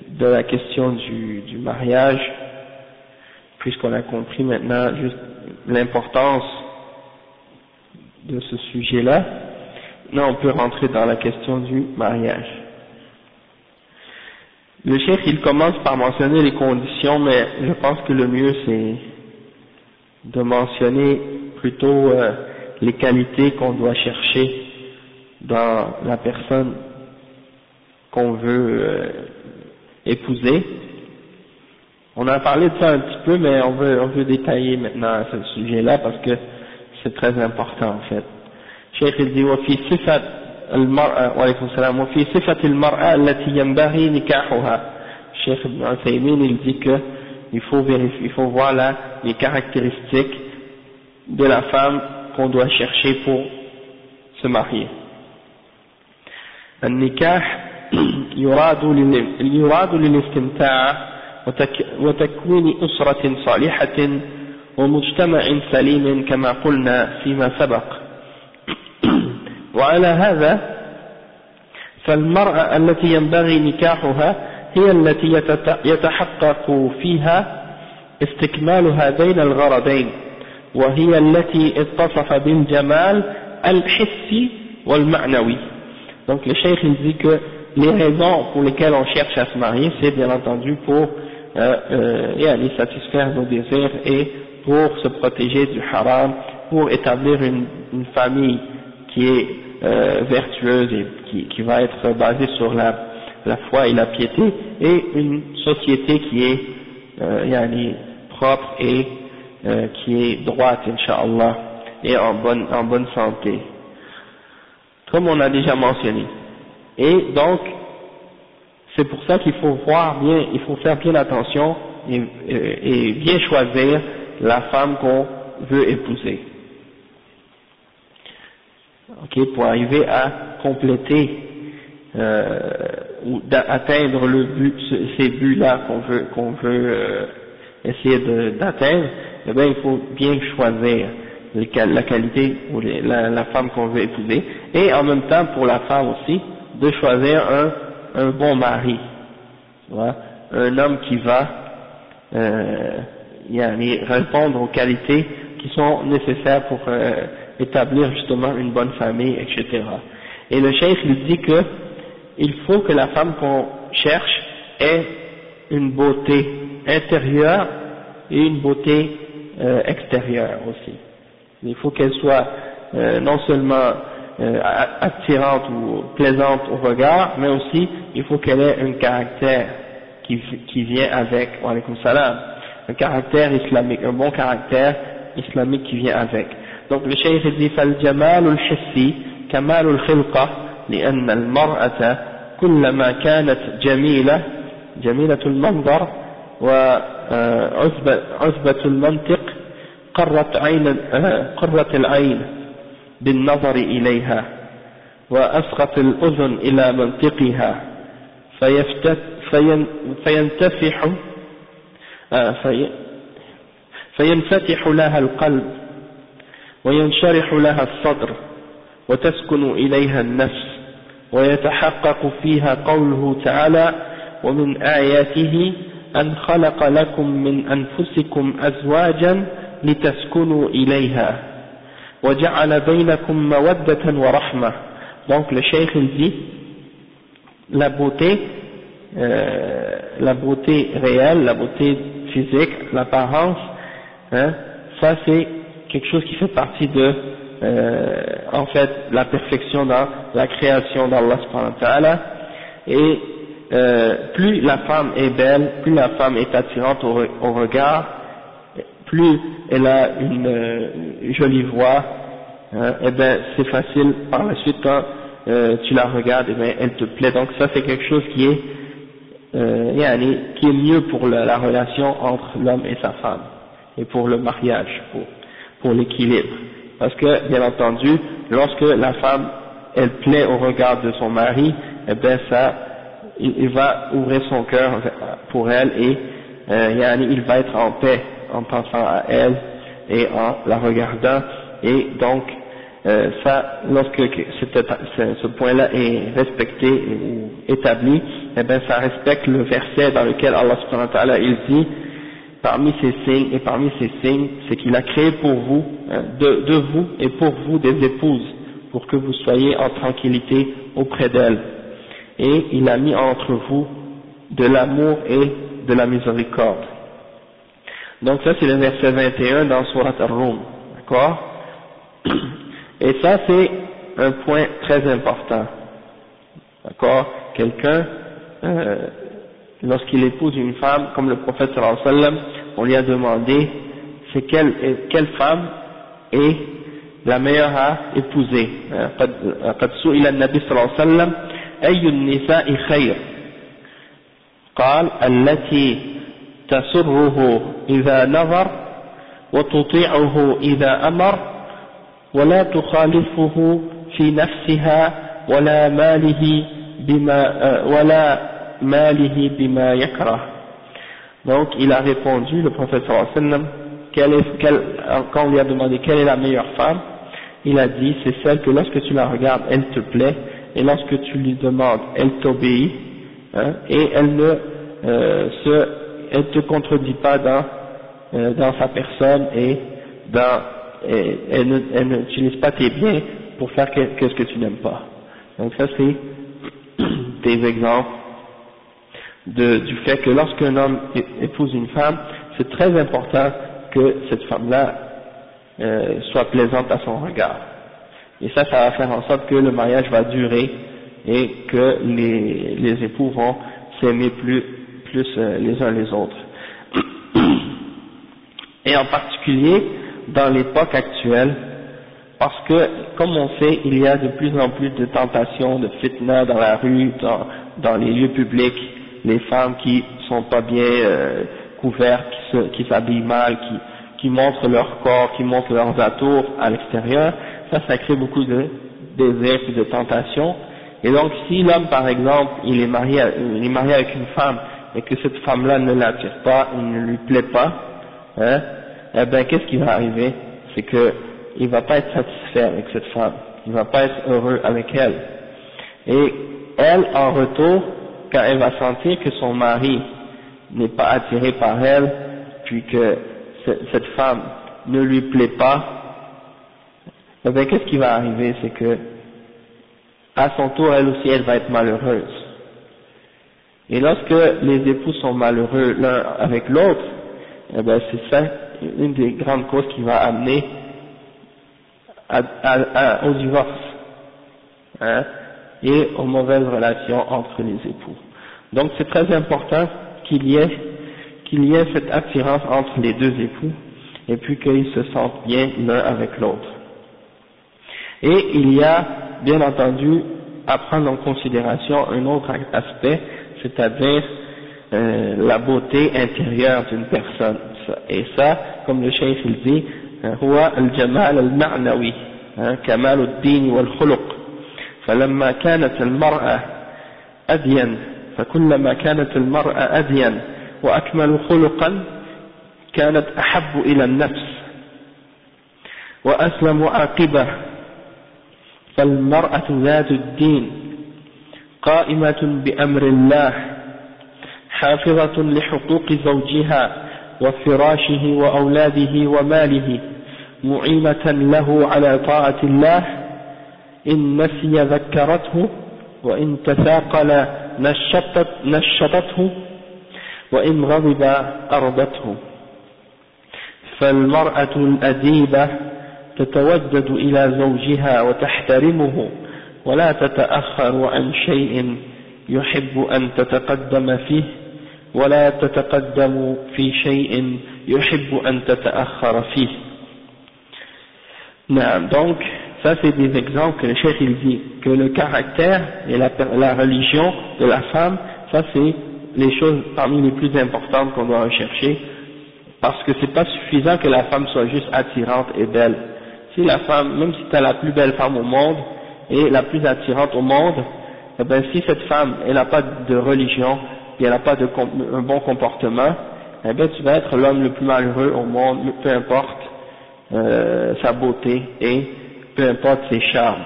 A: de la question du mariage, puisqu'on a compris maintenant juste l'importance de ce sujet-là. Maintenant, on peut rentrer dans la question du mariage. Le cheikh, il commence par mentionner les conditions, mais je pense que le mieux c'est de mentionner plutôt les qualités qu'on doit chercher dans la personne qu'on veut épouser. On a parlé de ça un petit peu, mais on veut détailler maintenant ce sujet-là parce que c'est très important en fait. Cheikh il dit وفي صفة المرأة وعليكم السلام وفي صفة المرأة التي ينبغي نكاحها. Cheikh Ibn Uthaymin il dit que il faut voir là les caractéristiques de la femme qu'on doit chercher pour se marier. النكاح يراد للاستمتاع وتكوين أسرة صالحة ومجتمع سليم كما قلنا فيما سبق. وعلى هذا فالمرأة التي ينبغي نكاحها هي التي يتحقق فيها استكمال هذين الغرضين، وهي التي اتصف بالجمال الحسي والمعنوي. Donc le cheikh il dit que les raisons pour lesquelles on cherche à se marier, c'est bien entendu pour aller satisfaire nos désirs et pour se protéger du haram, pour établir une famille qui est vertueuse et qui va être basée sur la foi et la piété, et une société qui est propre et qui est droite, Inch'Allah, et en bonne santé, comme on a déjà mentionné. Et donc, c'est pour ça qu'il faut faire bien attention et bien choisir la femme qu'on veut épouser. Ok, pour arriver à compléter ou d'atteindre ces buts-là qu'on veut essayer d'atteindre, eh bien il faut bien choisir la qualité ou la femme qu'on veut épouser, et en même temps pour la femme aussi de choisir un bon mari, voilà, un homme qui va répondre aux qualités qui sont nécessaires pour établir justement une bonne famille, etc. Et le cheikh il dit que il faut que la femme qu'on cherche ait une beauté intérieure et une beauté extérieure aussi. Il faut qu'elle soit non seulement attirante ou plaisante au regard, mais aussi il faut qu'elle ait un caractère qui vient avec, wa alaykoum salam, un caractère islamique, un bon caractère islamique qui vient avec. Donc le cheikh dit فالجمال الحسي كمال الخلقة لأن المرأة كلما كانت جميلة المنظر وعذبة المنطق قرت العين بالنظر إليها وأسقط الأذن إلى منطقها فينفتح لها القلب وينشرح لها الصدر وتسكن إليها النفس ويتحقق فيها قوله تعالى ومن آياته أن خلق لكم من أنفسكم أزواجا لتسكنوا إليها وجعل بينكم مودة ورحمة. Donc le cheikh il dit la beauté réelle, la beauté physique, l'apparence, ça c'est quelque chose qui fait partie de en fait la perfection dans la création d'Allah subhanahu wa ta'ala, et plus la femme est belle, plus la femme est attirante au regard, plus elle a une jolie voix, et ben c'est facile par la suite quand tu la regardes, et ben elle te plaît. Donc ça c'est quelque chose qui est mieux pour la relation entre l'homme et sa femme, et pour le mariage, pour l'équilibre. Parce que bien entendu, lorsque la femme elle plaît au regard de son mari, et ben ça il va ouvrir son cœur pour elle, et il va être en paix en pensant à elle et en la regardant. Et donc ça, lorsque ce point-là est respecté ou établi, eh ben ça respecte le verset dans lequel Allah subhanahu wa ta'ala il dit parmi ces signes, c'est qu'il a créé pour vous, de vous et pour vous des épouses, pour que vous soyez en tranquillité auprès d'elles, et il a mis entre vous de l'amour et de la miséricorde. Donc ça c'est le verset 21 dans Surat Ar-Rum, d'accord? Et ça c'est un point très important, d'accord? Quelqu'un, lorsqu'il épouse une femme, comme le prophète sallallahu alayhi wa sallam, on lui a demandé c'est quelle femme est la meilleure à épouser. قد سئل النبي صلى الله عليه وسلم أي النساء خير قال التي تسره إذا نظر وتطيعه إذا أمر ولا تخالفه في نفسها ولا ماله بما يكره. Donc il a répondu, le prophète sallallahu alayhi wa sallam, quand on lui a demandé quelle est la meilleure femme, il a dit c'est celle que lorsque tu la regardes elle te plaît, et lorsque tu lui demandes elle t'obéit, et elle te contredit pas dans sa personne, et elle n'utilise pas tes biens pour faire ce que tu n'aimes pas. Donc ça c'est des exemples du fait que lorsqu'un homme épouse une femme, c'est très important que cette femme-là soit plaisante à son regard. Et ça va faire en sorte que le mariage va durer et que les époux vont s'aimer plus les uns les autres. Et en particulier dans l'époque actuelle, parce que, comme on sait, il y a de plus en plus de tentations, de fitna dans la rue, dans les lieux publics, les femmes qui sont pas bien couvertes, qui s'habillent mal, qui montrent leur corps, qui montrent leurs atours à l'extérieur. Ça crée beaucoup de désirs et de tentations. Et donc, si l'homme, par exemple, il est marié avec une femme, et que cette femme-là ne l'attire pas, ou ne lui plaît pas, eh ben, qu'est-ce qui va arriver? C'est que il va pas être satisfait avec cette femme, il va pas être heureux avec elle. Et elle, en retour, quand elle va sentir que son mari n'est pas attiré par elle, puis que cette femme ne lui plaît pas, eh bien qu'est-ce qui va arriver? C'est que, à son tour, elle aussi, elle va être malheureuse. Et lorsque les époux sont malheureux l'un avec l'autre, eh bien c'est ça, une des grandes causes qui va amener au divorce, et aux mauvaises relations entre les époux. Donc c'est très important qu'il y qu'il y ait cette attirance entre les deux époux, et puis qu'ils se sentent bien l'un avec l'autre. Et il y a, bien entendu, à prendre en considération un autre aspect, c'est-à-dire la beauté intérieure d'une personne. Et ça, comme le cheikh il dit, هو الجمال المعنوي كمال الدين والخلق فلما كانت المرأة أدين فكلما كانت المرأة أدين وأكمل خلقا كانت أحب إلى النفس وأسلم عاقبة فالمرأة ذات الدين قائمة بأمر الله حافظة لحقوق زوجها وفراشه وأولاده وماله معينة له على طاعة الله إن نسي ذكرته وإن تثاقل نشطته وإن غضب أرضته فالمرأة الأديبة تتودد إلى زوجها وتحترمه ولا تتأخر عن شيء يحب أن تتقدم فيه ولا تتقدم في شيء يحب أن تتأخر فيه. Donc, ça c'est des exemples que le cheikh il dit, que le caractère et la religion de la femme, ça c'est les choses parmi les plus importantes qu'on doit rechercher, parce que c'est pas suffisant que la femme soit juste attirante et belle. Si la femme, même si tu as la plus belle femme au monde et la plus attirante au monde, eh ben si cette femme elle n'a pas de religion et elle n'a pas un bon comportement, eh ben tu vas être l'homme le plus malheureux au monde, peu importe sa beauté et peu importe ses charmes.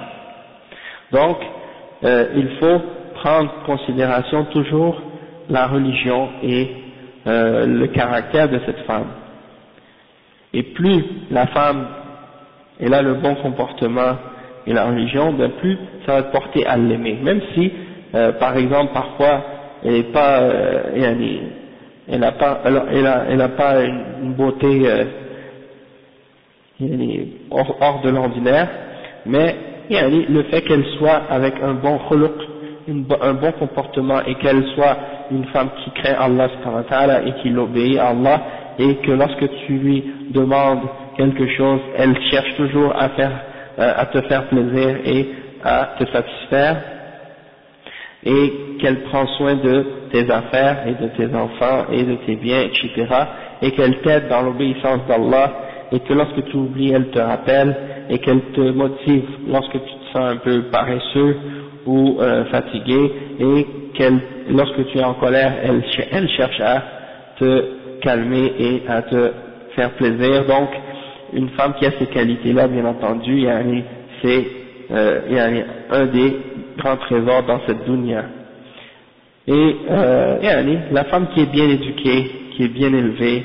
A: Donc il faut prendre en considération toujours la religion et le caractère de cette femme. Et plus la femme elle a le bon comportement et la religion, bien plus ça va te porter à l'aimer. Même si, par exemple, parfois, elle n'a pas une beauté hors de l'ordinaire, mais le fait qu'elle soit avec un bon khuluq, un bon comportement, et qu'elle soit une femme qui craint Allah subhanahu wa ta'ala et qui l'obéit à Allah, et que lorsque tu lui demandes quelque chose, elle cherche toujours à te faire plaisir et à te satisfaire, et qu'elle prend soin de tes affaires et de tes enfants et de tes biens, etc., et qu'elle t'aide dans l'obéissance d'Allah, et que lorsque tu oublies, elle te rappelle, et qu'elle te motive lorsque tu te sens un peu paresseux ou fatigué, et lorsque tu es en colère, elle cherche à te calmer et à te faire plaisir. Donc une femme qui a ces qualités-là, bien entendu, c'est un des grands trésors dans cette dunya. Et la femme qui est bien éduquée, qui est bien élevée,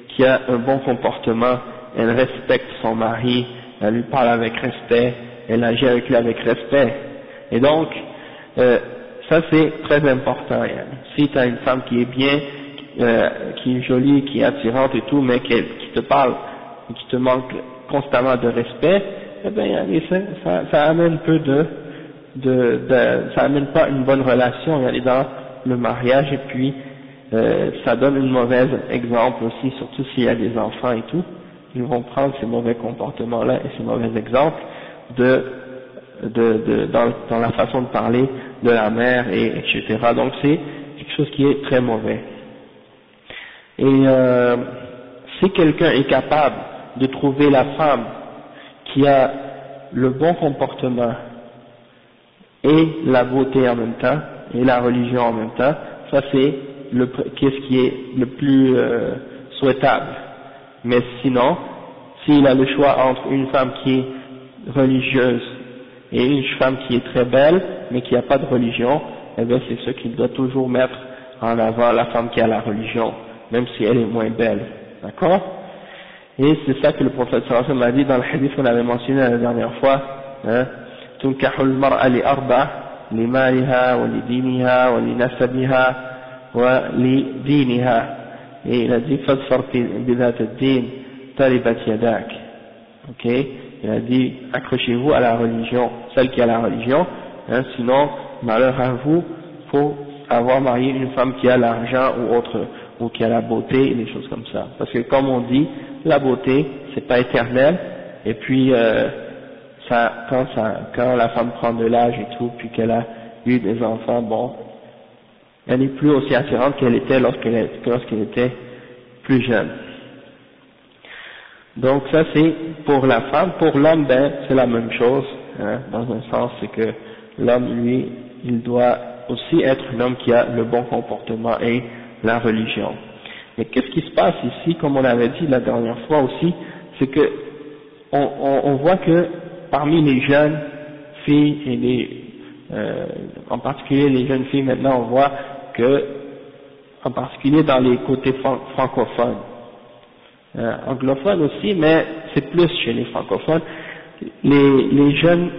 A: qui a un bon comportement, elle respecte son mari, elle lui parle avec respect, elle agit avec lui avec respect. Et donc, ça c'est très important. Si tu as une femme qui est bien, qui est jolie, qui est attirante et tout, mais qui te parle, qui te manque constamment de respect, eh bien, ça amène ça amène pas une bonne relation, dans le mariage, et puis, ça donne une mauvaise exemple aussi, surtout s'il y a des enfants et tout, ils vont prendre ces mauvais comportements-là et ces mauvais exemples dans la façon de parler de la mère etc. Donc c'est quelque chose qui est très mauvais. Et si quelqu'un est capable de trouver la femme qui a le bon comportement et la beauté en même temps, et la religion en même temps, ça c'est qu'est-ce qui est le plus souhaitable. Mais sinon, s'il a le choix entre une femme qui est religieuse et une femme qui est très belle, mais qui n'a pas de religion, eh bien c'est ce qu'il doit toujours mettre en avant, la femme qui a la religion, même si elle est moins belle. D'accord? Et c'est ça que le prophète sallallahu alayhi wa sallam a dit dans le hadith qu'on avait mentionné la dernière fois, tunkahul mar'a li arba' li maliha wa li diniha wa li nasabiha wa li diniha. Et il a dit fadfar bi dhat ad-din taribat yadak. Ok? Il a dit accrochez-vous à la religion, celle qui a la religion, sinon malheur à vous, faut avoir marié une femme qui a l'argent ou qu'il y a la beauté et des choses comme ça. Parce que comme on dit, la beauté, c'est pas éternel, et puis quand la femme prend de l'âge et tout, puis qu'elle a eu des enfants, bon, elle n'est plus aussi attirante qu'elle était lorsqu'elle était plus jeune. Donc ça c'est pour la femme. Pour l'homme, ben c'est la même chose, hein, dans un sens, c'est que l'homme, lui, il doit aussi être un homme qui a le bon comportement et la religion. Mais qu'est-ce qui se passe ici, comme on avait dit la dernière fois aussi, c'est que on voit que parmi les jeunes filles et en particulier les jeunes filles maintenant, on voit que, en particulier dans les côtés francophones, anglophones aussi, mais c'est plus chez les francophones, les jeunes,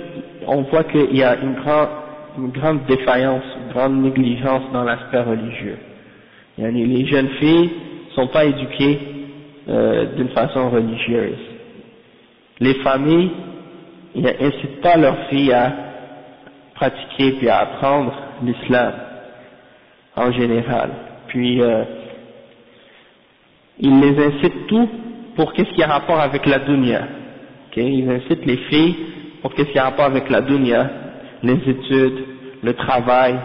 A: on voit qu'il y a une grande défaillance, une grande négligence dans l'aspect religieux. Les jeunes filles sont pas éduquées d'une façon religieuse. Les familles n'incitent pas leurs filles à pratiquer puis à apprendre l'islam en général. Puis ils les incitent tout pour qu'est-ce qui a rapport avec la dunya. Ils incitent les filles pour qu'est-ce qui a rapport avec la dunya, les études, le travail,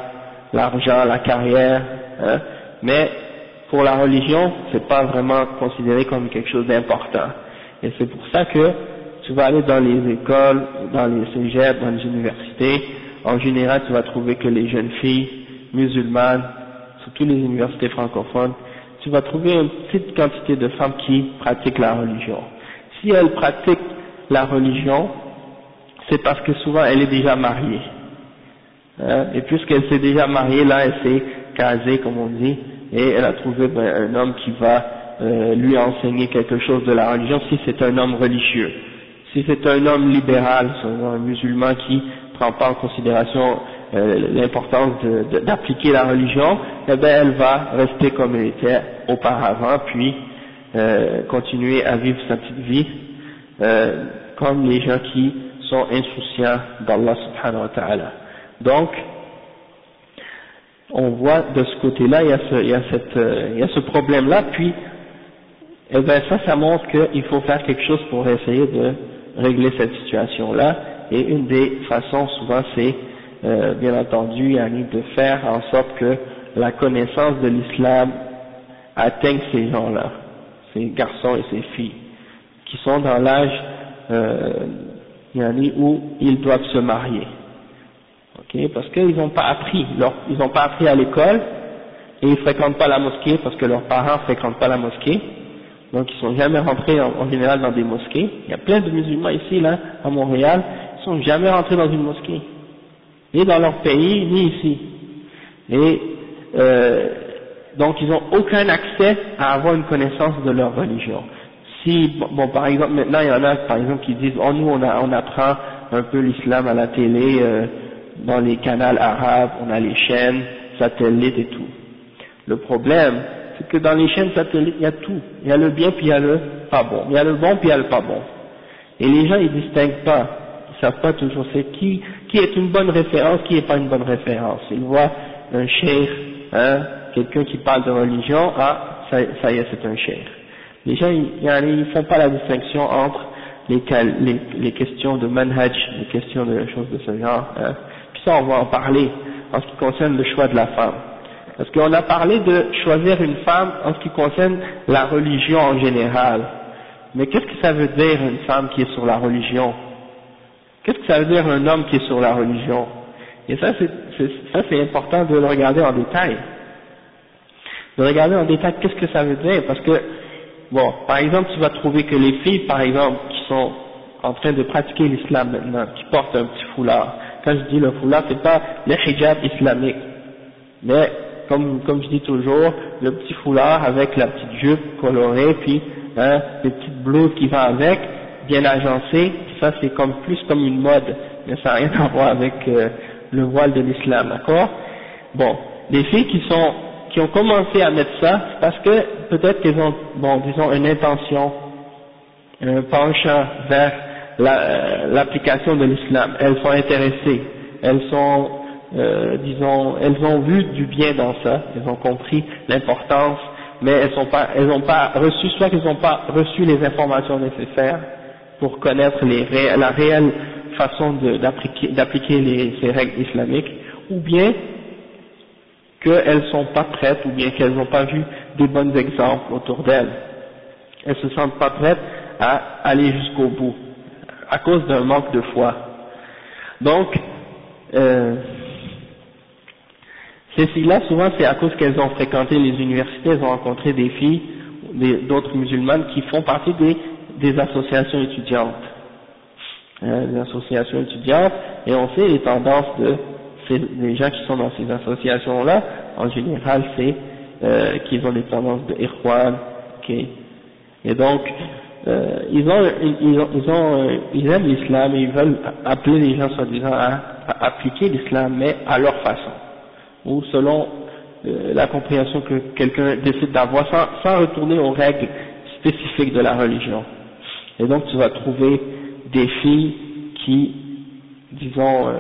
A: l'argent, la carrière, hein, mais pour la religion, c'est pas vraiment considéré comme quelque chose d'important. Et c'est pour ça que tu vas aller dans les écoles, dans les cégeps, dans les universités, en général tu vas trouver que les jeunes filles musulmanes, surtout les universités francophones, tu vas trouver une petite quantité de femmes qui pratiquent la religion. Si elles pratiquent la religion, c'est parce que souvent elle est déjà mariée. Et puisqu'elle s'est déjà mariée, là elle s'est casée comme on dit, et elle a trouvé un homme qui va lui enseigner quelque chose de la religion si c'est un homme religieux. Si c'est un homme libéral, un musulman qui prend pas en considération l'importance d'appliquer la religion, eh ben elle va rester comme elle était auparavant, puis continuer à vivre sa petite vie comme les gens qui sont insouciants d'Allah subhanahu wa ta'ala. Donc, on voit de ce côté-là, il y a ce problème-là, puis eh ben ça montre qu'il faut faire quelque chose pour essayer de régler cette situation-là, et une des façons souvent c'est bien entendu de faire en sorte que la connaissance de l'islam atteigne ces gens-là, ces garçons et ces filles, qui sont dans l'âge où ils doivent se marier. Parce qu'ils n'ont pas appris, ils n'ont pas appris à l'école, et ils fréquentent pas la mosquée parce que leurs parents fréquentent pas la mosquée, donc ils sont jamais rentrés en général dans des mosquées. Il y a plein de musulmans ici, là, à Montréal, ils sont jamais rentrés dans une mosquée, ni dans leur pays, ni ici. Et donc ils n'ont aucun accès à avoir une connaissance de leur religion. Si, bon, par exemple, maintenant il y en a, par exemple, qui disent, oh, nous on apprend un peu l'islam à la télé, dans les canaux arabes, on a les chaînes satellites et tout. Le problème, c'est que dans les chaînes satellites, il y a tout. Il y a le bien puis il y a le pas bon. Il y a le bon puis il y a le pas bon. Et les gens, ils distinguent pas. Ils savent pas toujours c'est qui est une bonne référence, qui est pas une bonne référence. Ils voient un cheikh, hein, quelqu'un qui parle de religion, ah, ça y est, c'est un cheikh. Les gens, ils font pas la distinction entre les questions de manhaj, les questions de choses de ce genre, hein. Puis ça, on va en parler en ce qui concerne le choix de la femme. Parce qu'on a parlé de choisir une femme en ce qui concerne la religion en général. Mais qu'est-ce que ça veut dire une femme qui est sur la religion? Qu'est-ce que ça veut dire un homme qui est sur la religion? Et ça c'est important de le regarder en détail. De regarder en détail qu'est-ce que ça veut dire, parce que, bon, par exemple, tu vas trouver que les filles, par exemple, qui sont en train de pratiquer l'islam maintenant, qui portent un petit foulard. Quand je dis le foulard, c'est pas le hijab islamique, mais comme je dis toujours, le petit foulard avec la petite jupe colorée, puis hein, les petites blouses qui vont avec, bien agencées, ça c'est plus comme une mode, mais ça n'a rien à voir avec le voile de l'islam, d'accord? Bon, les filles qui ont commencé à mettre ça, c'est parce que peut-être qu'elles ont, bon, disons, une intention, un penchant vers l'application de l'islam. Elles sont intéressées, elles sont, disons, elles ont vu du bien dans ça, elles ont compris l'importance mais elles ont pas reçu, soit qu'elles n'ont pas reçu les informations nécessaires pour connaître la réelle façon d'appliquer ces règles islamiques, ou bien qu'elles sont pas prêtes, ou bien qu'elles n'ont pas vu des bons exemples autour d'elles. Elles se sentent pas prêtes à aller jusqu'au bout, à cause d'un manque de foi. Donc, ces filles-là, souvent, c'est à cause qu'elles ont fréquenté les universités, elles ont rencontré des filles, d'autres musulmanes qui font partie des associations étudiantes. Des associations étudiantes, et on sait les tendances des gens qui sont dans ces associations-là, en général, c'est qu'ils ont des tendances de Ikhwan, okay. Et donc, ils aiment l'islam et ils veulent appeler les gens soi-disant à appliquer l'islam, mais à leur façon, ou selon la compréhension que quelqu'un décide d'avoir, sans retourner aux règles spécifiques de la religion. Et donc tu vas trouver des filles qui, disons,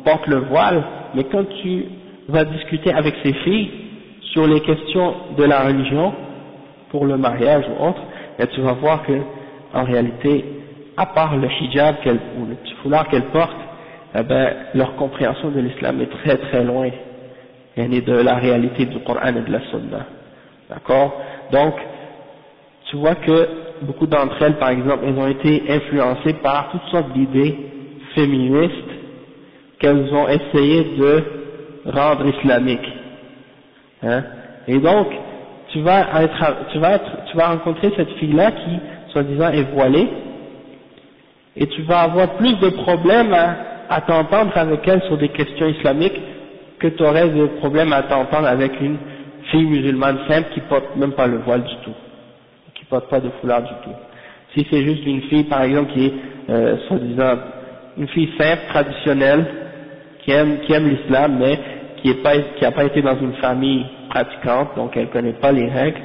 A: portent le voile, mais quand tu vas discuter avec ces filles sur les questions de la religion, pour le mariage ou autre, et tu vas voir que, en réalité, à part le hijab ou le petit foulard qu'elles portent, eh ben, leur compréhension de l'islam est très très loin, et de la réalité du Coran et de la Sunna. D'accord? Donc, tu vois que beaucoup d'entre elles, par exemple, elles ont été influencées par toutes sortes d'idées féministes qu'elles ont essayé de rendre islamiques. Hein? Et donc, tu vas rencontrer cette fille-là qui, soi-disant, est voilée, et tu vas avoir plus de problèmes à t'entendre avec elle sur des questions islamiques que tu aurais de problèmes à t'entendre avec une fille musulmane simple qui porte même pas le voile du tout, qui porte pas de foulard du tout. Si c'est juste une fille, par exemple, qui est, soi-disant, une fille simple, traditionnelle, qui aime l'islam, mais qui a pas été dans une famille pratiquante, donc elle connaît pas les règles,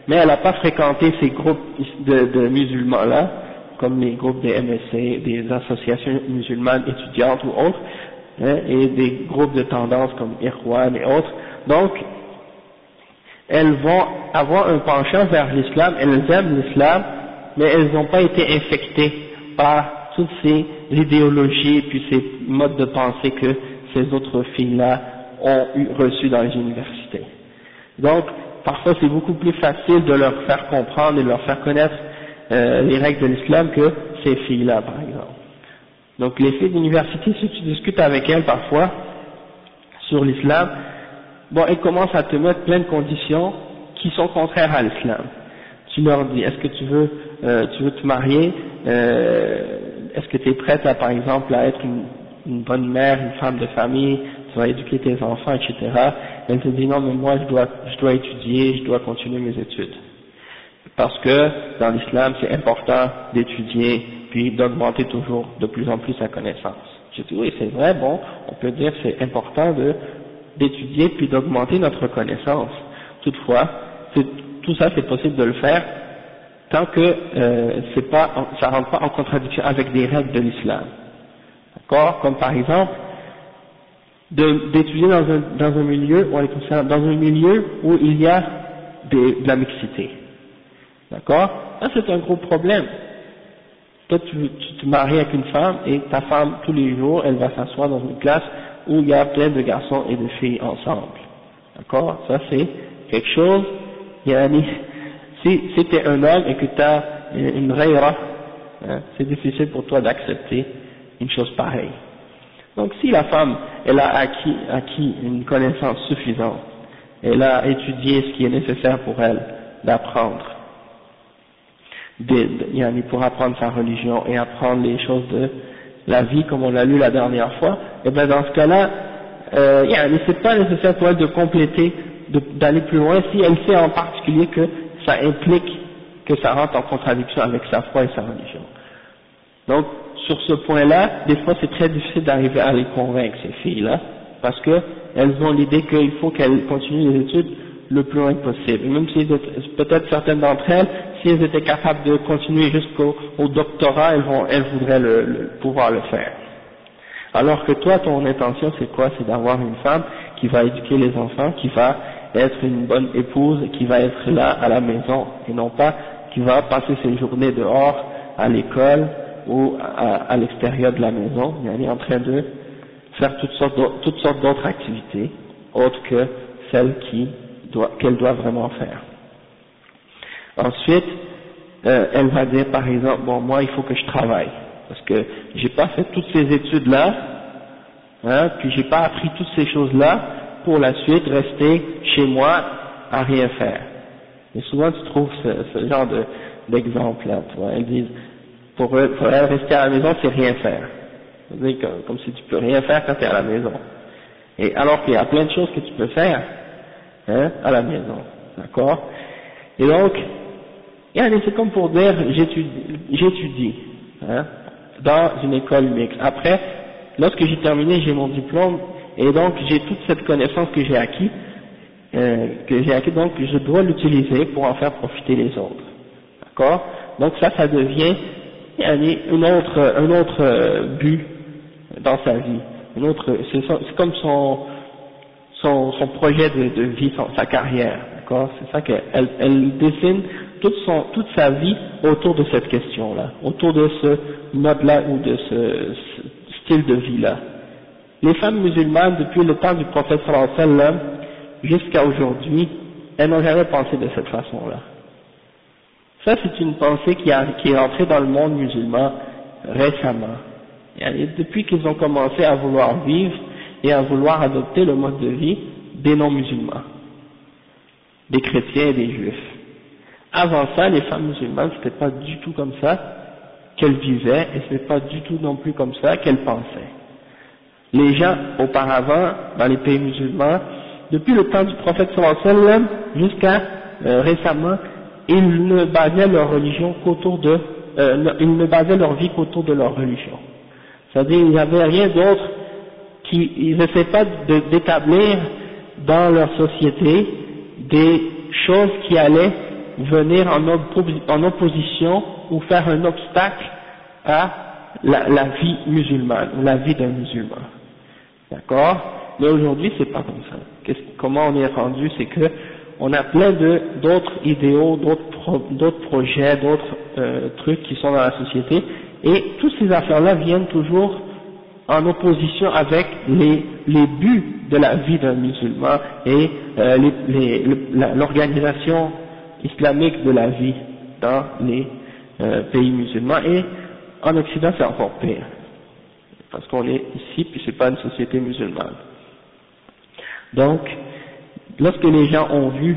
A: mais elle n'a pas fréquenté ces groupes de musulmans-là, comme les groupes des MSC, des associations musulmanes étudiantes ou autres, hein, et des groupes de tendance comme Ikhwan et autres. Donc, elles vont avoir un penchant vers l'islam, elles aiment l'islam, mais elles n'ont pas été infectées par toutes ces idéologies et puis ces modes de pensée que ces autres filles-là ont reçus dans les universités. Donc, parfois c'est beaucoup plus facile de leur faire comprendre et de leur faire connaître les règles de l'islam que ces filles-là, par exemple. Donc les filles d'université, si tu discutes avec elles parfois sur l'islam, bon, elles commencent à te mettre plein de conditions qui sont contraires à l'islam. Tu leur dis, est-ce que tu veux te marier, est-ce que tu es prête à, par exemple, à être une bonne mère, une femme de famille, tu vas éduquer tes enfants, etc. Elle te dit non, mais moi je dois étudier, je dois continuer mes études. Parce que dans l'islam c'est important d'étudier puis d'augmenter toujours de plus en plus sa connaissance. Je dis oui, c'est vrai, bon, on peut dire que c'est important d'étudier puis d'augmenter notre connaissance. Toutefois, tout ça c'est possible de le faire tant que ça rentre pas en contradiction avec des règles de l'islam. D'accord? Comme par exemple, d'étudier dans un milieu où il y a de la mixité. D'accord? Ça c'est un gros problème. Toi tu te maries avec une femme et ta femme tous les jours elle va s'asseoir dans une classe où il y a plein de garçons et de filles ensemble. D'accord? Ça c'est quelque chose, si tu es un homme et que tu as une ghayra, hein, c'est difficile pour toi d'accepter une chose pareille. Donc si la femme elle a acquis une connaissance suffisante, elle a étudié ce qui est nécessaire pour elle d'apprendre, pour apprendre sa religion et apprendre les choses de la vie comme on l'a lu la dernière fois, et bien dans ce cas-là, c'est pas nécessaire pour elle de compléter, d'aller plus loin si elle sait en particulier que ça implique que ça rentre en contradiction avec sa foi et sa religion. Donc sur ce point-là, des fois c'est très difficile d'arriver à les convaincre ces filles-là, parce que elles ont l'idée qu'il faut qu'elles continuent les études le plus loin possible. Et même si peut-être certaines d'entre elles, si elles étaient capables de continuer jusqu'au doctorat, elles voudraient pouvoir le faire. Alors que toi, ton intention c'est quoi? C'est d'avoir une femme qui va éduquer les enfants, qui va être une bonne épouse qui va être là à la maison, et non pas qui va passer ses journées dehors, à l'école, ou à l'extérieur de la maison, elle est en train de faire toutes sortes d'autres activités, autres que celles qu'elle doit vraiment faire. Ensuite, elle va dire par exemple, bon moi il faut que je travaille, parce que j'ai pas fait toutes ces études-là, puis j'ai pas appris toutes ces choses-là, pour la suite rester chez moi à rien faire. Et souvent tu trouves ce genre d'exemple-là, tu vois, elles disent, pour elle rester à la maison c'est rien faire. C'est-à-dire comme si tu peux rien faire quand tu es à la maison. Et alors qu'il y a plein de choses que tu peux faire, à la maison. D'accord? Et donc, c'est comme pour dire, j'étudie, dans une école mixte. Après, lorsque j'ai terminé, j'ai mon diplôme, et donc j'ai toute cette connaissance que j'ai acquis, donc je dois l'utiliser pour en faire profiter les autres. D'accord? Donc ça devient un autre but dans sa vie. C'est comme son projet de vie, sa carrière. D'accord? C'est ça qu'elle dessine toute sa vie autour de cette question-là, autour de ce mode-là ou de ce style de vie-là. Les femmes musulmanes, depuis le temps du prophète sallallahu alayhi wa sallam jusqu'à aujourd'hui, elles n'ont jamais pensé de cette façon-là. Ça, c'est une pensée qui est entrée dans le monde musulman récemment. Et depuis qu'ils ont commencé à vouloir vivre et à vouloir adopter le mode de vie des non-musulmans, des chrétiens et des juifs. Avant ça, les femmes musulmanes, c'était pas du tout comme ça qu'elles vivaient, et c'était pas du tout non plus comme ça qu'elles pensaient. Les gens, auparavant, dans les pays musulmans, depuis le temps du prophète sallallahu alayhi wa sallam jusqu'à récemment, ils ne basaient leur religion ils ne basaient leur vie qu'autour de leur religion. C'est-à-dire, il n'y avait rien d'autre ils n'essaient pas d'établir dans leur société des choses qui allaient venir en opposition ou faire un obstacle à la vie musulmane, ou la vie d'un musulman. D'accord? Mais aujourd'hui, c'est pas comme ça. Comment on est rendu, c'est que on a plein d'autres idéaux, d'autres projets, d'autres trucs qui sont dans la société, et toutes ces affaires-là viennent toujours en opposition avec les buts de la vie d'un musulman et l'organisation islamique de la vie dans les pays musulmans, et en Occident c'est encore pire, parce qu'on est ici puis c'est pas une société musulmane. Donc, lorsque les gens ont vu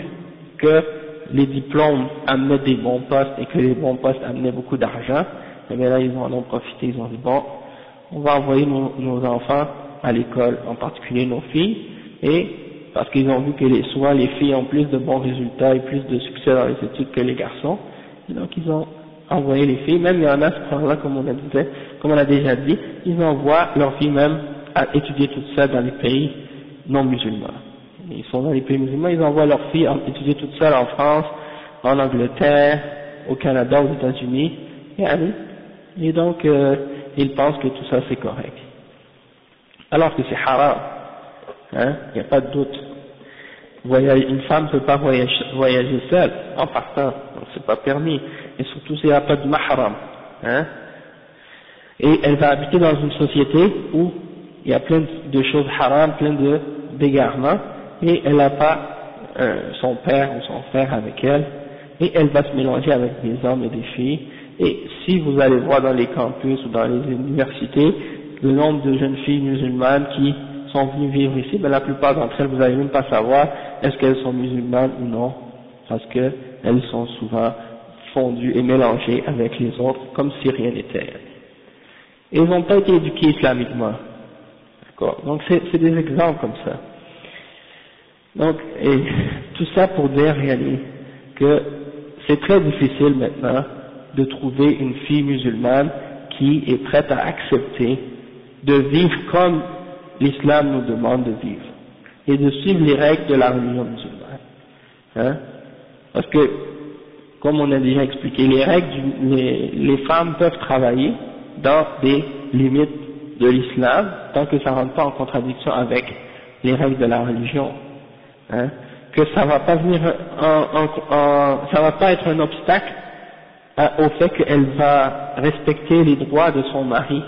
A: que les diplômes amenaient des bons postes et que les bons postes amenaient beaucoup d'argent, et bien là ils en ont profité, ils ont dit bon, on va envoyer nos enfants à l'école, en particulier nos filles, et parce qu'ils ont vu que souvent les filles ont plus de bons résultats et plus de succès dans les études que les garçons, et donc ils ont envoyé les filles, même il y en a ce point-là, comme on a déjà dit, ils envoient leurs filles même à étudier toutes seules dans les pays non musulmans. Ils sont dans les pays musulmans, ils envoient leurs filles à étudier toutes seules en France, en Angleterre, au Canada, aux États-Unis, et donc ils pensent que tout ça c'est correct. Alors que c'est haram, il n'y a pas de doute. Une femme ne peut pas voyager seule en partant, donc c'est pas permis, et surtout s'il n'y a pas de mahram, et elle va habiter dans une société où il y a plein de choses haram, plein d'égarements, et elle n'a pas son père ou son frère avec elle, et elle va se mélanger avec des hommes et des filles. Et si vous allez voir dans les campus ou dans les universités le nombre de jeunes filles musulmanes qui sont venues vivre ici, la plupart d'entre elles, vous n'allez même pas savoir est-ce qu'elles sont musulmanes ou non, parce qu'elles sont souvent fondues et mélangées avec les autres comme si rien n'était. Et ils n'ont pas été éduqués islamiquement. D'accord? Donc c'est des exemples comme ça. Donc, et tout ça pour dire que c'est très difficile maintenant de trouver une fille musulmane qui est prête à accepter de vivre comme l'islam nous demande de vivre et de suivre les règles de la religion musulmane. Parce que, comme on a déjà expliqué, les femmes peuvent travailler dans des limites de l'islam tant que ça ne rentre pas en contradiction avec les règles de la religion. que ça va pas venir ça va pas être un obstacle au fait qu'elle va respecter les droits de son mari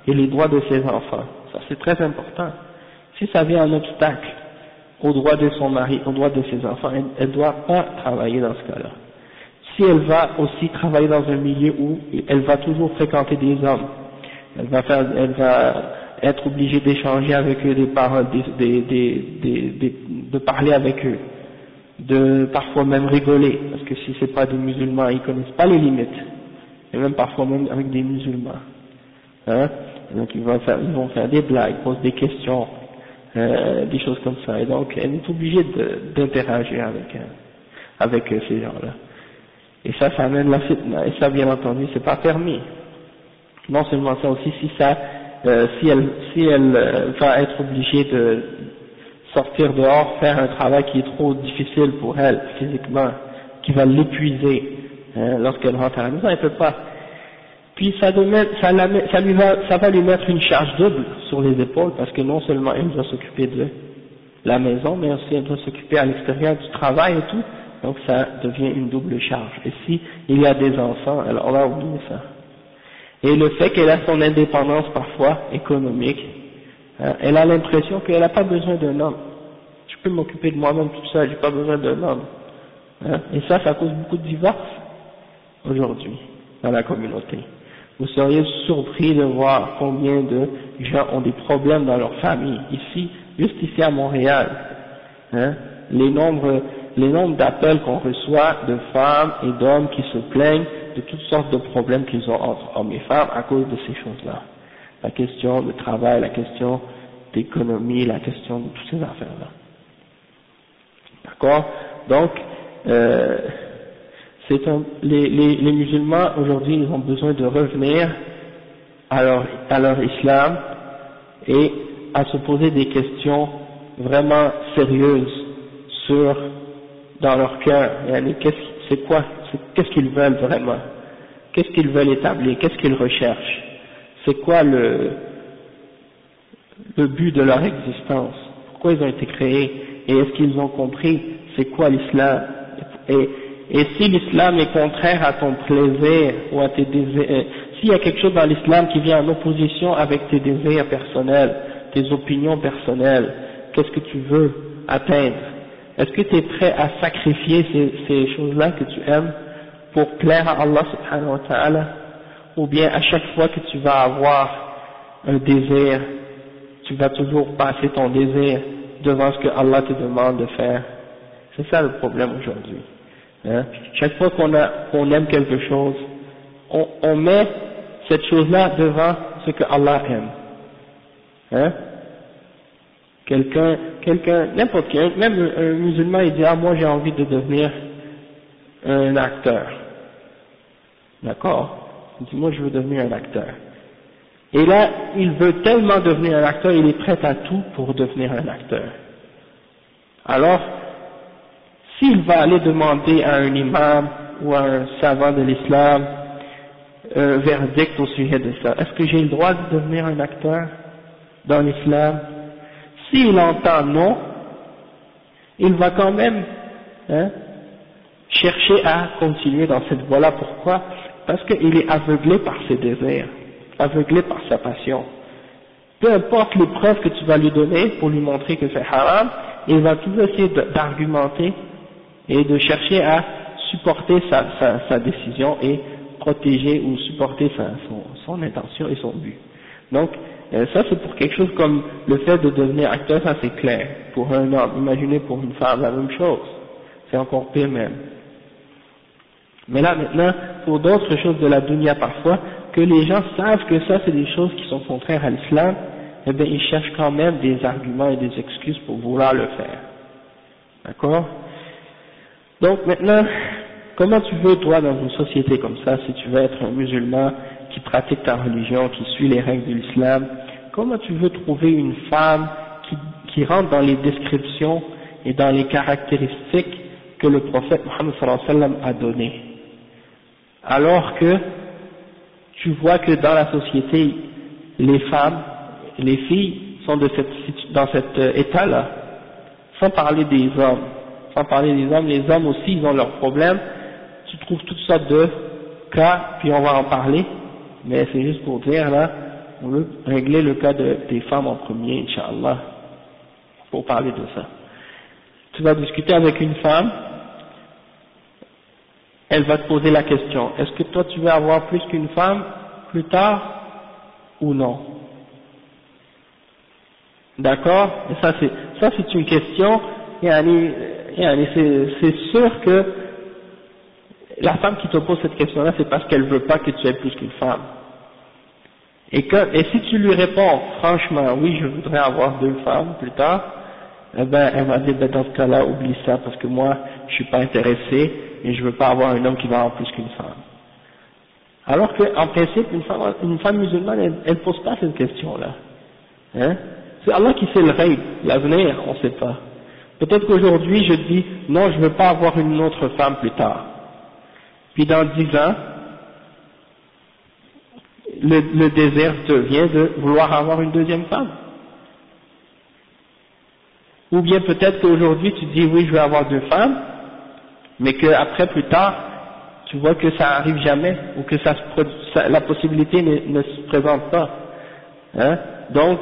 A: et les droits de ses enfants. Ça c'est très important. Si ça vient un obstacle aux droits de son mari, aux droits de ses enfants, elle ne doit pas travailler dans ce cas-là. Si elle va aussi travailler dans un milieu où elle va toujours fréquenter des hommes, elle va être obligée d'échanger avec eux des paroles, de parler avec eux, de parfois même rigoler, parce que si c'est pas des musulmans, ils connaissent pas les limites, et même parfois même avec des musulmans, hein, donc ils vont faire des blagues, poser des questions, des choses comme ça, et donc elle est obligée d'interagir avec ces gens-là. Et ça amène la fitna, et ça bien entendu c'est pas permis. Non seulement ça aussi, si elle va être obligée de sortir dehors, faire un travail qui est trop difficile pour elle physiquement, qui va l'épuiser lorsqu'elle rentre à la maison, elle peut pas. Puis ça va lui mettre une charge double sur les épaules, parce que non seulement elle doit s'occuper de la maison, mais aussi elle doit s'occuper à l'extérieur du travail et tout, donc ça devient une double charge. Et si il y a des enfants, alors on va oublier ça. Et le fait qu'elle a son indépendance parfois économique, elle a l'impression qu'elle n'a pas besoin d'un homme. Je peux m'occuper de moi-même tout seul, j'ai pas besoin d'un homme. Et ça cause beaucoup de divorces aujourd'hui dans la communauté. Vous seriez surpris de voir combien de gens ont des problèmes dans leur famille. Ici, juste ici à Montréal, les nombres d'appels qu'on reçoit de femmes et d'hommes qui se plaignent de toutes sortes de problèmes qu'ils ont entre hommes et femmes à cause de ces choses-là. La question de travail, la question d'économie, la question de toutes ces affaires-là. D'accord? Donc, les musulmans aujourd'hui, ils ont besoin de revenir à leur islam et à se poser des questions vraiment sérieuses dans leur cœur. Qu'est-ce qu'ils veulent vraiment? Qu'est-ce qu'ils veulent établir? Qu'est-ce qu'ils recherchent? C'est quoi le but de leur existence? Pourquoi ils ont été créés? Et est-ce qu'ils ont compris c'est quoi l'islam? Et si l'islam est contraire à ton plaisir ou à tes désirs, s'il y a quelque chose dans l'islam qui vient en opposition avec tes désirs personnels, tes opinions personnelles, qu'est-ce que tu veux atteindre? Est-ce que tu es prêt à sacrifier ces choses-là que tu aimes pour plaire à Allah subhanahu wa ta'ala? Ou bien à chaque fois que tu vas avoir un désir, tu vas toujours passer ton désir devant ce que Allah te demande de faire? C'est ça le problème aujourd'hui. Chaque fois qu'on aime quelque chose, on met cette chose-là devant ce que Allah aime. N'importe qui, même un musulman, il dit, moi j'ai envie de devenir un acteur. D'accord? Il dit, moi je veux devenir un acteur. Et là, il veut tellement devenir un acteur, il est prêt à tout pour devenir un acteur. Alors, s'il va aller demander à un imam ou à un savant de l'islam un verdict au sujet de ça, est-ce que j'ai le droit de devenir un acteur dans l'islam? S'il entend non, il va quand même chercher à continuer dans cette voie-là. Pourquoi? Parce qu'il est aveuglé par ses désirs, aveuglé par sa passion. Peu importe les preuves que tu vas lui donner pour lui montrer que c'est haram, il va toujours essayer d'argumenter et de chercher à supporter sa décision et protéger ou supporter son intention et son but. Donc, ça c'est pour quelque chose comme le fait de devenir acteur, ça c'est clair. Pour un homme, imaginez pour une femme la même chose. C'est encore pire même. Mais là maintenant, pour d'autres choses de la dunya parfois, que les gens savent que ça c'est des choses qui sont contraires à l'islam, eh bien ils cherchent quand même des arguments et des excuses pour vouloir le faire. D'accord? Donc maintenant, comment tu veux toi dans une société comme ça, si tu veux être un musulman qui pratique ta religion, qui suit les règles de l'islam, comment tu veux trouver une femme qui rentre dans les descriptions et dans les caractéristiques que le prophète Mohammed sallallahu alayhi wa sallam a données? Alors que tu vois que dans la société, les femmes, les filles sont dans cet état-là, sans parler des hommes. sans parler des hommes, les hommes aussi ils ont leurs problèmes, tu trouves toutes sortes de cas, puis on va en parler, mais c'est juste pour dire là, on veut régler le cas des femmes en premier, Inch'Allah, pour parler de ça. Tu vas discuter avec une femme, elle va te poser la question, est-ce que toi tu veux avoir plus qu'une femme plus tard ou non? D'accord? Et ça c'est une question, c'est sûr que la femme qui te pose cette question-là, c'est parce qu'elle veut pas que tu aies plus qu'une femme. Et si tu lui réponds, franchement, oui, je voudrais avoir 2 femmes plus tard, eh ben, elle va dire, ben, dans ce cas-là, oublie ça, parce que moi, je suis pas intéressé, et je veux pas avoir un homme qui va avoir plus qu'une femme. Alors qu'en principe, une femme musulmane, elle pose pas cette question-là. Hein? C'est Allah qui sait le ghaib, l'avenir, on sait pas. Peut-être qu'aujourd'hui, je dis, non, je veux pas avoir une autre femme plus tard. Puis dans 10 ans, le désir te vient de vouloir avoir une deuxième femme. Ou bien peut-être qu'aujourd'hui tu dis oui je vais avoir 2 femmes, mais qu'après plus tard, tu vois que ça arrive jamais, ou que la possibilité ne se présente pas. Hein? Donc,